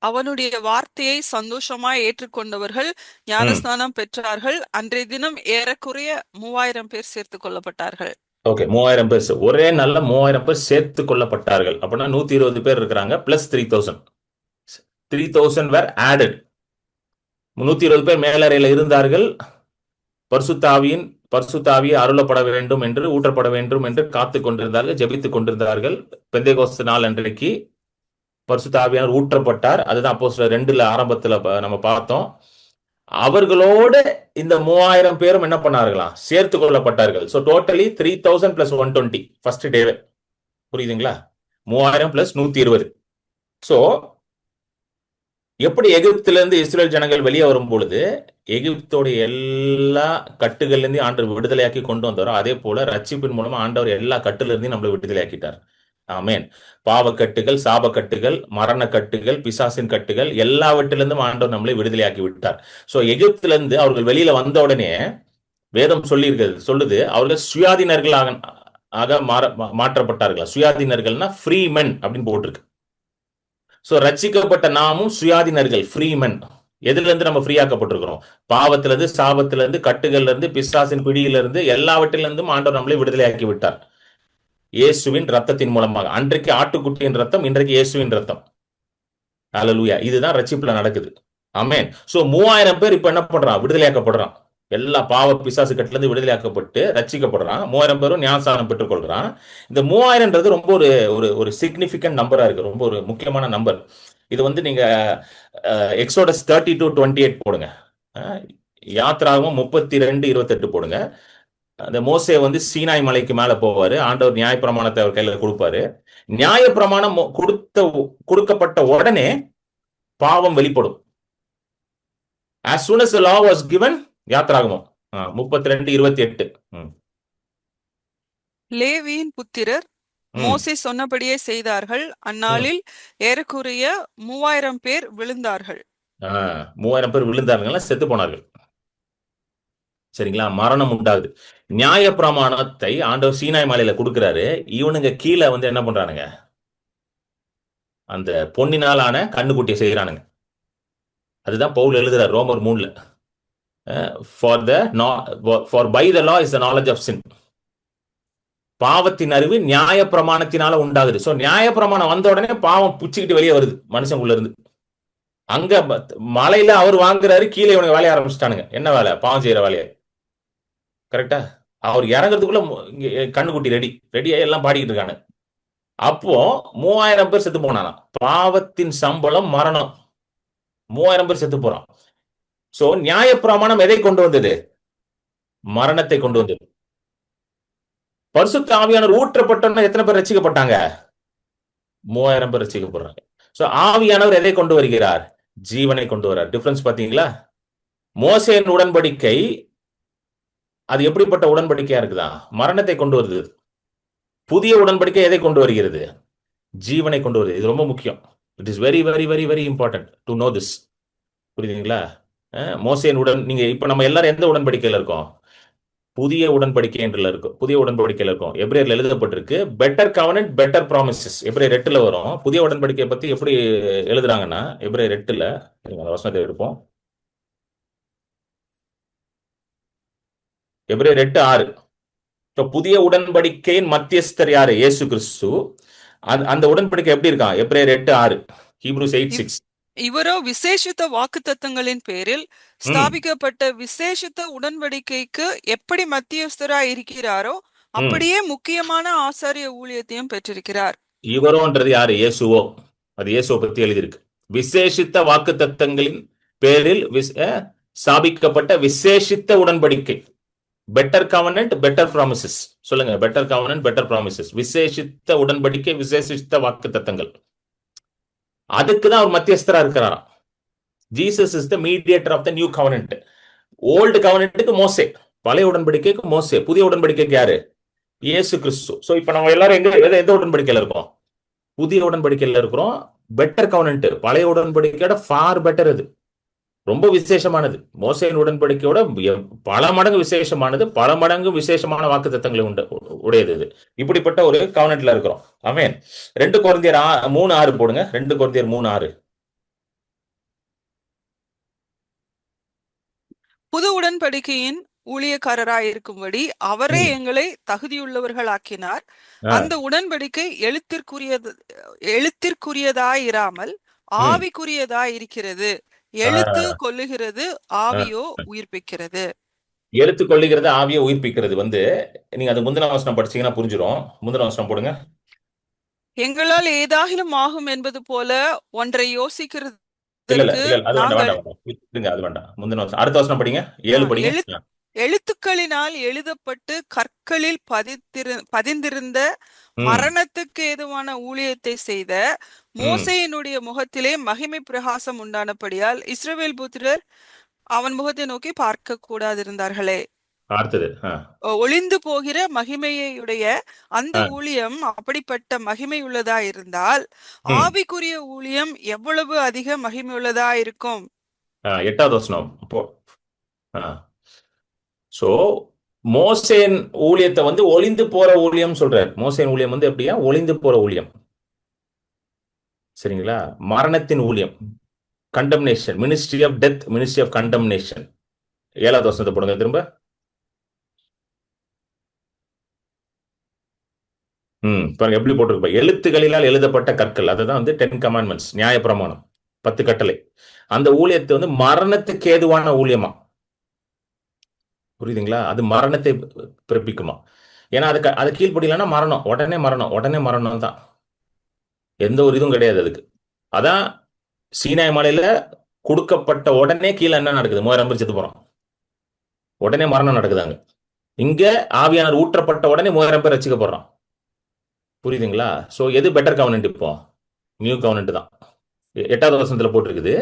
அவனுடைய வார்த்தையை சந்தோஷமாய் ஏற்றுக்கொண்டவர்கள் ஞானஸ்நானம் பெற்றார்கள். அன்றைய தினம் ஏறக்குறைய 3000 பேர் சேர்த்துக் கொள்ளப்பட்டார்கள். ஓகே, 3000 பேர். ஒரே நல்ல 3000 பேர் சேர்த்து கொள்ளப்பட்டார்கள். அப்படின்னா 120 பேர் இருக்கிறாங்க. பிளஸ் 3000 வேர் ஆடட். 120 பேர் மேலறையில் இருந்தார்கள். பரிசுத்தாவியை அருளப்பட வேண்டும் என்று, ஊற்றப்பட வேண்டும் என்று காத்துக் கொண்டிருந்தார்கள், ஜெபித்துக் கொண்டிருந்தார்கள். பெந்தேகோஸ்து நாள் அன்றைக்கு பரிசுத்தாவியார் ஊற்றப்பட்டார். அதுதான் அப்போஸ்தலர் 2 ஆரம்பத்துல நம்ம பார்த்தோம். அவர்களோடு இந்த 3000 பேரும் என்ன பண்ணார்களாம்? சேர்த்து கொள்ளப்பட்டார்கள். So totally 3000 plus 120 first day. புரியுதுங்களா? 3000 பிளஸ் 120. சோ எப்படி எகிப்திலிருந்து இஸ்ரேல் ஜனங்கள் வெளியே வரும் பொழுது எகிப்தோட எல்லா கட்டுகள்ல இருந்து ஆண்டவர் விடுதலையாக்கி கொண்டு வந்தாரோ, அதே போல ரட்சிப்பின் மூலமா ஆண்டவர் எல்லா கட்டுல இருந்து நம்மளை விடுதலையாக்கிட்டார். ஆமென். பாவக்கட்டுகள், சாபக்கட்டுகள், மரணக்கட்டுகள், பிசாசின் கட்டுகள் எல்லாவற்றிலிருந்தும் ஆண்டவர் நம்மளை விடுதலையாக்கி விட்டார். சோ எகிப்திலிருந்து அவர்கள் வெளியில வந்த உடனே வேதம் சொல்லுது அவர்கள் சுயாதீனர்களாக மாற்றப்பட்டார்கள். சுயாதீனர்கள்னா ஃப்ரீ மென் அப்படின்னு போட்டிருக்கு. சோ ரட்சிக்கப்பட்ட நாமும் சுயாதீனர்கள், ஃப்ரீ மென். எதுல இருந்து நம்ம ஃப்ரீ ஆக்கப்பட்டிருக்கிறோம்? பாவத்துல இருந்து, சாபத்துல இருந்து, கட்டுகள்ல இருந்து, பிசாசின் பிடியில இருந்து, எல்லாவற்றிலிருந்தும் ஆண்டவர் நம்மளை விடுதலையாக்கி விட்டார். இயேசுவின் ரத்தத்தின் மூலமாக. அன்றைக்கு ஆட்டுக்குட்டியின் ரத்தம், இன்றைக்கு இயேசுவின் ரத்தம். ஹல்லேலூயா. இதுதான் ரட்சிப்புல நடக்குது. ஆமென். சோ 3000 பேர் இப்ப என்ன பண்றான்? விடுதலையாக்கப்படுறான். எல்லா பாவ பிசாசு கட்டுல இருந்து விடுதலையாக்கப்பட்டு ரட்சிக்கப்படுறான். 3000 பேரும் ஞானஸ்நானம் பெற்றுக் கொள்றான். இந்த 3000ன்றது ரொம்ப ஒரு ஒரு ஒரு சிக்னிபிகன்ட் நம்பரா இருக்கு. ரொம்ப ஒரு முக்கியமான நம்பர். இது வந்து நீங்க எக்ஸோடஸ் 32:28 போடுங்க. யாத்ராகமம் 32:28 போடுங்க. அந்த மோசே வந்து சீனாய் மலைக்கு மேல போவாரு. ஆண்டவர் நியாயப்பிரமாணத்தை அவர் கையில கொடுப்பாரு. நியாயப்பிரமாணம் கொடுக்கப்பட்ட உடனே பாவம் வெளிப்படும். as soon as the law was given, யாத்ராகமம் 32:28. லேவியின் புத்திரர் மோசே சொன்னபடியே செய்தார்கள். அந்நாளில் ஏறக்குறைய 3000 பேர் விழுந்தார்கள். 3000 பேர் விழுந்தார்கள், செத்து போனார்கள். சரிங்களா? மரணம் உண்டாகுது. நியாய பிரமாணத்தை ஆண்டவர் சீனாய் மலையில கொடுக்கிறாரு. இவனுங்க கீழே வந்து என்ன பண்றானுங்க? அந்த பொன்னினாலான கண்ணுக்குட்டியை செய்கிறானுங்க. அதுதான் பவுல் எழுதுறார் ரோமர் 3ல. for by the law is the knowledge of sin. பாவத்தின் அறிவு நியாய பிரமாணத்தினால உண்டாகுது. சோ நியாய பிரமாணம் வந்த உடனே பாவம் புச்சிக்கிட்டு வெளியே வருது மனுஷங்குள்ள இருந்து. அங்க மலையில அவர் வாங்குறாரு, கீழே இவனுக்கு வேலைய ஆரம்பிச்சிட்டானுங்க. என்ன வேலை? பாவம் செய்யற வேலையை. கரெக்டா? அவர் இறங்குறதுக்குள்ள கண்ணுக்குட்டி ரெடியாகி எல்லாம் பாடிக்கிட்டு இருக்கானு. அப்போ 3000 பேர் செத்து போனானா. பாவத்தின் சம்பளம் மரணம். 3000 பேர் செத்து போறான். சோ நியாய பிரமாணம் எதை கொண்டு வந்தது? மரணத்தை கொண்டு வந்தது. பரிசுத்த ஆவியானவர் ஊற்றப்பட்டோம்னா எத்தனை பேர் ரட்சிக்கப்பட்டாங்க? 3000 பேர் ரட்சிக்கப்படுறாங்க. சோ ஆவியானவர் எதை கொண்டு வருகிறார்? ஜீவனை கொண்டு வரார். டிஃபரன்ஸ் பாத்தீங்களா? மோசேயின் உடன்படிக்கை அது எப்படிப்பட்ட உடன்படிக்கையா இருக்குதா? மரணத்தை கொண்டு வருது. புதிய உடன்படிக்கை எதை கொண்டு வருகிறது? ஜீவனை கொண்டு வருது. இது ரொம்ப முக்கியம். It is very very very very important to know this. புரியுதுங்களா? மோசேயின் நீங்க இப்ப நம்ம எல்லாரும் எந்த உடன்படிக்கையில இருக்கோம்? புதிய உடன்படிக்கை என்று இருக்கும். புதிய உடன்படிக்கையில இருக்கும். எபிரேயர்ல எழுதப்பட்டிருக்கு பெட்டர் கவனன்ட் பெட்டர் ப்ராமிசஸ். எபிரேயர் 8ல வரும். புதிய உடன்படிக்கையை பத்தி எப்படி எழுதுறாங்கன்னா எபிரேயர் 8ல வசனத்தை எடுப்போம். எபிரேயர் 8:6. புதிய உடன்படிக்கையின் மத்தியஸ்தர் யாரு? இயேசு கிறிஸ்து. அந்த உடன்படிக்கை எப்படி இருக்கா? எபிரேயர் 8:6. ஹீப்ரூஸ் 8:6. இவரோ விசேஷித்த வாக்குத்தத்தங்களின் பேரில் ஸ்தாபிக்கப்பட்ட விசேஷித்த உடன்படிக்கைக்கு எப்படி மத்தியஸ்தராய் இருக்கிறாரோ அப்படியே முக்கியமான ஆசாரிய ஊழியத்தையும் பெற்றிருக்கிறார். இவரோன்றது யாரு? இயேசுவோ. அது இயேசுவை பத்தி எழுதியிருக்கு. விசேஷித்த வாக்குத்தத்தங்களின் பேரில் ஸ்தாபிக்கப்பட்ட விசேஷித்த உடன்படிக்கை. Better covenant better promises. சொல்லுங்க, பெட்டர் கவனன்ட் பெட்டர் ப்ராமிசஸ். விசேஷித்த உடன்படிக்கை, விசேஷித்த வாக்குத்தத்தங்கள். அதுக்குதான் அவர் மத்தியஸ்தரா இருக்கிறாராம். Jesus is the mediator of the new covenant. Old கவனன்ட்டுக்கு மோசே, பழைய உடன்படிக்கைக்கு மோசே, புதிய உடன்படிக்கைக்கு யாரு? இயேசு கிறிஸ்து. சோ இப்ப நம்ம எல்லாரும் எந்த உடன்படிக்கையில இருக்கோம்? புதிய உடன்படிக்கையில இருக்கிறோம். பெட்டர் கவனன்ட், பழைய உடன்படிக்கையோட ஃபார் பெட்டர். இது ரொம்ப விசேஷமானது. மோசேயின் உடன்படிக்கையோட பல மடங்கு விசேஷமானது, பல மடங்கு விசேஷமான வாக்குத்தத்தங்களை உடையது. இது இப்படிப்பட்ட ஒரு கவனன்ட்ல இருக்கிறோம். ஆமென். 2 கொரிந்தியர் 3:6 போடுங்க. 2 கொரிந்தியர் 3:6. புது உடன்படிக்கையின் ஊழியக்காரராய் இருக்கும்படி அவரே எங்களை தகுதியுள்ளவர்கள் ஆக்கினார். அந்த உடன்படிக்கை எழுத்திற்குரியதாயிராமல் ஆவிக்குரியதாய் இருக்கிறது. எழுத்து கொல்லுகிறது, ஆவியோ உயிர்ப்பிக்கிறது. எழுத்து கொள்ளுகிறது, ஆவியோ உயிர்ப்பிக்கிறது. நீங்க அது முந்தின வசனம் படிச்சீங்கன்னா புரிஞ்சிடும். முந்தின வசனம் போடுங்க. எங்களால் ஏதாகிலும் ஆகும் என்பது போல ஒன்றை யோசிக்கிறது. அடுத்த வசனம் படிங்க. 7 படிங்க. எழுத்துக்களினால் எழுதப்பட்டு கற்களில் பதிந்திருந்த மரணத்துக்கு ஏதுவான ஊழியத்தை செய்த மோசேயினுடைய முகத்திலே மகிமை பிரகாசம் உண்டானபடியால் இஸ்ரவேல் புத்திரர் அவன் முகத்தை நோக்கி பார்க்க கூடாதிருந்தார்களே. அடுத்தது ஒளிந்து போகிற மகிமையுடைய அந்த ஊழியம் அப்படிப்பட்ட மகிமை உள்ளதா இருந்தால் ஆவிக்குரிய ஊழியம் எவ்வளவு அதிக மகிமை உள்ளதா இருக்கும். 8வது வசனம். சோ மோசேன் ஊழியத்தை வந்து ஒளிந்து போற ஊழியம் சொல்றாரு. மோசேன் ஊழியம் வந்து எப்படியா? ஒளிந்து போற ஊழியம். சரிங்களா? மரணத்தின் ஊழியம், condemnation, ministry of death, ministry of condemnation. 7வது வசனத்தை போடுங்க திரும்ப. பாருங்க எப்படி போட்டிருப்ப. எழுத்துக்களினால் எழுதப்பட்ட கற்கள், அதுதான் வந்து 10 கமாண்ட்மெண்ட்ஸ், நியாயப்பிரமாணம், 10 கட்டளை. அந்த ஊழியத்தை வந்து மரணத்துக்கு ஏதுவான ஊழியமா. புரியுதுங்களா? அது மரணத்தை பிறப்பிக்குமா. ஏன்னா அது கீழ்படியலன்னா மரணம், உடனே மரணம் தான். எந்த ஒரு இதுவும் கிடையாது அதுக்கு. அதான் சீனாய் மலையில கொடுக்கப்பட்ட உடனே கீழே என்ன நடக்குது? 3000 பேர் செத்து போறோம். உடனே மரணம் நடக்குதாங்க. இங்க ஆவியானவர் ஊற்றப்பட்ட உடனே 3000 பேர் ரசிக்க போறோம். புரியுதுங்களா? சோ எது பெட்டர் கவர்னன்ட்? இப்போ நியூ கவர்னன்ட் தான். 8வது வசனத்துல போட்டிருக்குது,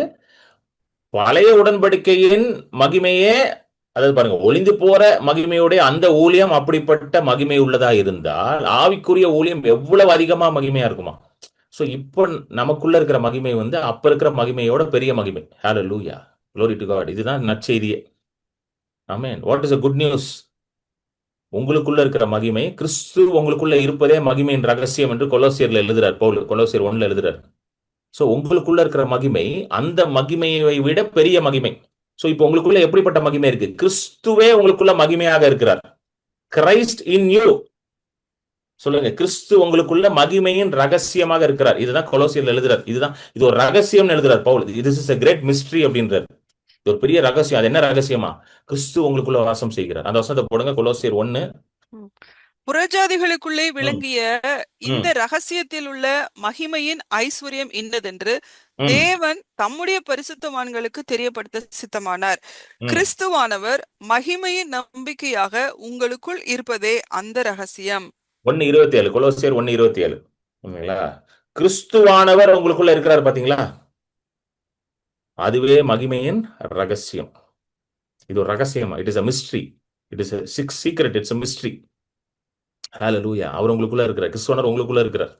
பழைய உடன்படிக்கையின் மகிமையே, அதாவது பாருங்க, ஒளிந்து போற மகிமையுடைய அந்த ஊழியம் அப்படிப்பட்ட மகிமை உள்ளதா இருந்தால் ஆவிக்குரிய ஊழியம் எவ்வளவு அதிகமா மகிமையா இருக்குமா. சோ இப்போ நமக்குள்ள இருக்கிற மகிமை வந்து அப்ப இருக்கிற மகிமையோட பெரிய மகிமை. ஹல்லேலூயா, glory to God. இதுதான் நற்செய்தியே. Amen. What is a good news? உங்களுக்குள்ள இருக்கிற மகிமை, கிறிஸ்து உங்களுக்குள்ள இருப்பதே மகிமையின் ரகசியம் என்று கொலோசியர்ல எழுதுறார் பவுல். கொலோசியர் 1ல எழுதுறார். சோ உங்களுக்குள்ள இருக்கிற மகிமை அந்த மகிமையை விட பெரிய மகிமை. சோ இப்போ உங்களுக்குள்ள எப்படிப்பட்ட மகிமை இருக்கு? கிறிஸ்துவே உங்களுக்குள்ள மகிமையாக இருக்கிறார். Christ in you. சொல்லுங்க, கிறிஸ்து உங்களுக்குள்ள மகிமையின் ரகசியமாக இருக்கிறார். இதுதான் கொலோசியர்ல எழுதுறார். இது ஒரு ரகசியம் எழுதுறார் Paul. This is a great mystery அப்படின்றார். இது ஒரு பெரிய ரகசியம். அது என்ன ரகசியமா? கிறிஸ்து உங்களுக்குள்ள வாசம் செய்கிறார். அந்த வசனத்தை போடுங்க, கொலோசியர் 1. புறஜாதிகளுக்குள்ளே விளங்கிய இந்த ரகசியத்தில் உள்ள மகிமையின் ஐஸ்வர்யம் இன்னதென்று தேவன் தம்முடைய பரிசுத்தவான்களுக்கு தெரியப்படுத்த சித்தமானார். கிறிஸ்துவானவர் மகிமையின் நம்பிக்கையாக உங்களுக்குள் இருப்பதே அந்த ரகசியம். 1:27, கொலோசியர் 1:27. கிறிஸ்துவானவர் உங்களுக்குள்ள இருக்கிறார். பாத்தீங்களா? அதுவே மகிமையின் ரகசியம். இது ஒரு ரகசியமா. It is a mystery. It is a secret. It's a mystery. ஹல்லேலூயா. அவர் உங்களுக்குள்ள இருக்கிறார். கிறிஸ்துவானவர் உங்களுக்குள்ள இருக்கிறார்.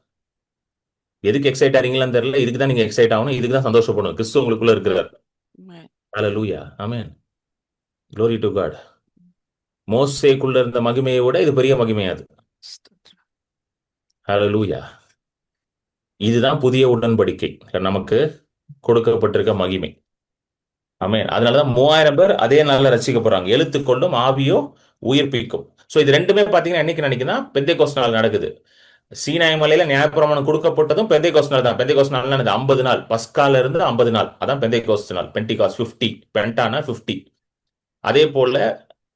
எதுக்கு எக்ஸைட் ஆறீங்களான்னு தெரியல. இதுக்கு தான் நீங்க எக்ஸைட் ஆகணும். இதுக்கு தான் சந்தோஷப்படணும். கிறிஸ்து உங்களுக்குள்ள இருக்கிறார். ஹல்லேலூயா. ஆமென். glory to God. மோசேக்குள்ள இருந்த மகிமையை விட இது பெரிய மகிமையாது. ஹல்லேலூயா. இதுதான் புதிய உடன்படிக்கை நமக்கு கொடுக்கப்பட்டிருக்க மகிமை. ஆமென். அதனாலதான் 3000 பேர் அதே நாள்ல ரசிக்க போறாங்க. எழுத்துக்கொள்ளும் ஆவியோ உயிர்ப்பிக்கும். சோ இது ரெண்டுமே பாத்தீங்கன்னா என்னைக்கு நினைக்குன்னா பெந்தேகோஸ்து நாள் நடக்குது. சீனாய் மலையில நியாயப்பிரமாணம் கொடுக்கப்பட்டதும் பெந்தேகோஸ்து நாள் தான். பெந்தேகோஸ்து நாள் 50 நாள், பஸ்கால இருந்து 50 நாள். அதான் பெந்தேகோஸ்து நாள். பென்டிகாஸ்ட் 50, பென்டானா 50. அதே போல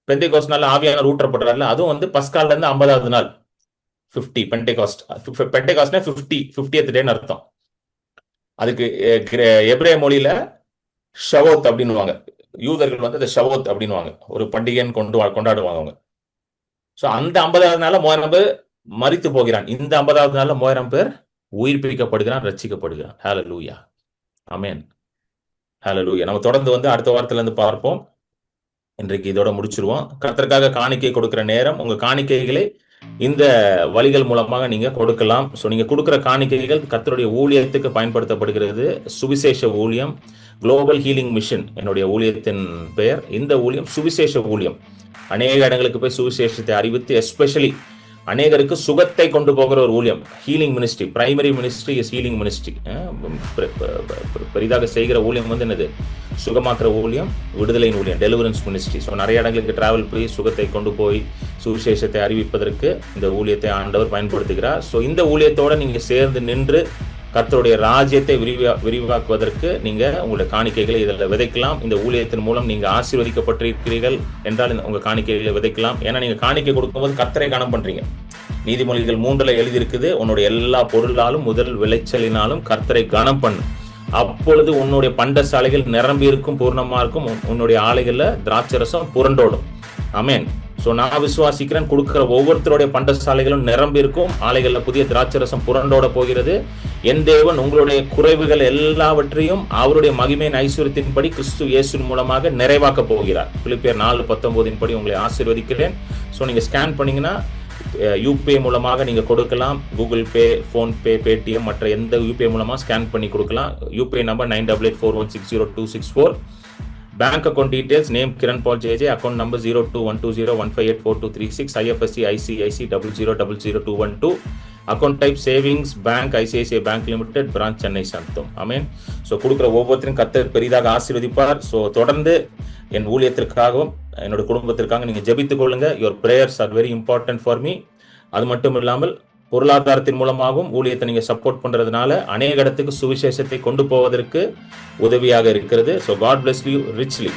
பெந்தேகோஸ்து நாள் ஆவியானவர் ஊற்றப்படுறாருல, அதுவும் வந்து பஸ்கால இருந்து 50வது நாள் 50. பென்டேகாஸ்ட். பென்டேகாஸ்ட்னா 50th டேன்னு அர்த்தம். அதுக்கு எபிரேய மொழியில ஷவோத் அப்படின்னுவாங்க. யூதர்கள் வந்து அதை ஷவோத் அப்படின்னுவாங்க. ஒரு பண்டிகைன்னு கொண்டாடுவாங்க அவங்க. சோ அந்த 50வது நாள்ல 3000 பேர் மரித்து போகிறான். இந்த 50வது நாள்ல 3000 பேர் உயிர்ப்பிக்கப்படுகிறான், ரட்சிக்கப்படுகிறான். ஹல்லேலூயா. ஆமென். ஹல்லேலூயா. நம்ம தொடர்ந்து வந்து அடுத்த வாரத்துல இருந்து பார்ப்போம். இன்றைக்கு இதோட முடிச்சிருவோம். கர்த்தருக்காக காணிக்கை கொடுக்கிற நேரம். உங்க காணிக்கைகளை இந்த வழிகள் மூலமாக நீங்க கொடுக்கலாம். சோ நீங்க கொடுக்கிற காணிக்கைகள் கர்த்தருடைய ஊழியத்துக்கு பயன்படுத்தப்படுகிறது. சுவிசேஷ ஊழியம், குளோபல் ஹீலிங் மிஷன் என்னுடைய ஊழியத்தின் பெயர். இந்த ஊழியம் சுவிசேஷ ஊழியம். அநேக இடங்களுக்கு போய் சுவிசேஷத்தை அறிவித்து, எஸ்பெஷலி அநேகருக்கு சுகத்தை கொண்டு போகிற ஒரு ஊழியம். Healing ministry, primary ministry is healing ministry. பெரிதாக செய்கிற ஊழியம் வந்து என்னது? சுகமாக்குற ஊழியம், விடுதலையின் ஊழியம், டெலிவரன்ஸ் மினிஸ்ட்ரி. ஸோ நிறைய இடங்களுக்கு டிராவல் போய் சுகத்தை கொண்டு போய் சுவிசேஷத்தை அறிவிப்பதற்கு இந்த ஊழியத்தை ஆண்டவர் பயன்படுத்துகிறார். ஸோ இந்த ஊழியத்தோட நீங்க சேர்ந்து நின்று கர்த்தருடைய ராஜ்யத்தை விரிவாக்குவதற்கு நீங்க உங்களுடைய காணிக்கைகளை இதில் விதைக்கலாம். இந்த ஊழியத்தின் மூலம் நீங்க ஆசீர்வதிக்கப்பட்டிருக்கிறீர்கள் என்றால் உங்க காணிக்கைகளை விதைக்கலாம். ஏன்னா நீங்க காணிக்கை கொடுக்கும்போது கர்த்தரை கனம் பண்றீங்க. நீதிமொழிகள் 3ல் எழுதியிருக்குது, உன்னுடைய எல்லா பொருளாலும் முதல் விளைச்சலினாலும் கர்த்தரை கனம் பண்ணு, அப்பொழுது உன்னுடைய பண்டசாலைகள் நிரம்பி இருக்கும், பூர்ணமா இருக்கும், உன்னுடைய ஆலைகள்ல திராட்சரசம் புரண்டோடும். ஆமென். ஸோ நான் விசுவாசிக்கிறேன், கொடுக்கிற ஒவ்வொருத்தருடைய பண்டசாலைகளும் நிரம்பி இருக்கும். ஆலைகளில் புதிய திராட்சரசம் புரண்டோட போகிறது. என் தேவன் உங்களுடைய குறைவுகள் எல்லாவற்றையும் அவருடைய மகிமையின் ஐஸ்வர்யத்தின்படி கிறிஸ்து இயேசுவின் மூலமாக நிறைவாக்க போகிறார். பிலிப்பியர் 4:19 படி உங்களை ஆசீர்வதிக்கிறேன். ஸோ நீங்கள் ஸ்கேன் பண்ணீங்கன்னா யூபிஐ மூலமாக நீங்கள் கொடுக்கலாம். கூகுள் பே, ஃபோன்பே, பேடிஎம் மற்ற எந்த யூபிஐ மூலமாக ஸ்கேன் பண்ணி கொடுக்கலாம். UPI number 9884160264. Bank account details name Kiran Paul JJ, account number 021201584236, IFSC ICIC 00000212, account type savings bank, ICICI bank limited, branch Chennai Santhome. Amen. So கொடுக்குற ஒவ்வொருத்தரும் கர்த்தர் பெரிதாக ஆசீர்வதிப்பார். ஸோ தொடர்ந்து என் ஊழியத்திற்காகவும் என்னோட குடும்பத்திற்காக நீங்கள் ஜெபித்துக் கொள்ளுங்க. Your prayers are very important for me. அது மட்டும் இல்லாமல் பொருளாதாரத்தின் மூலமாகவும் ஊழியத்தை நீங்கள் சப்போர்ட் பண்ணுறதுனால அநேக இடத்துக்கு சுவிசேஷத்தை கொண்டு போவதற்கு உதவியாக இருக்கிறது. So God bless you richly.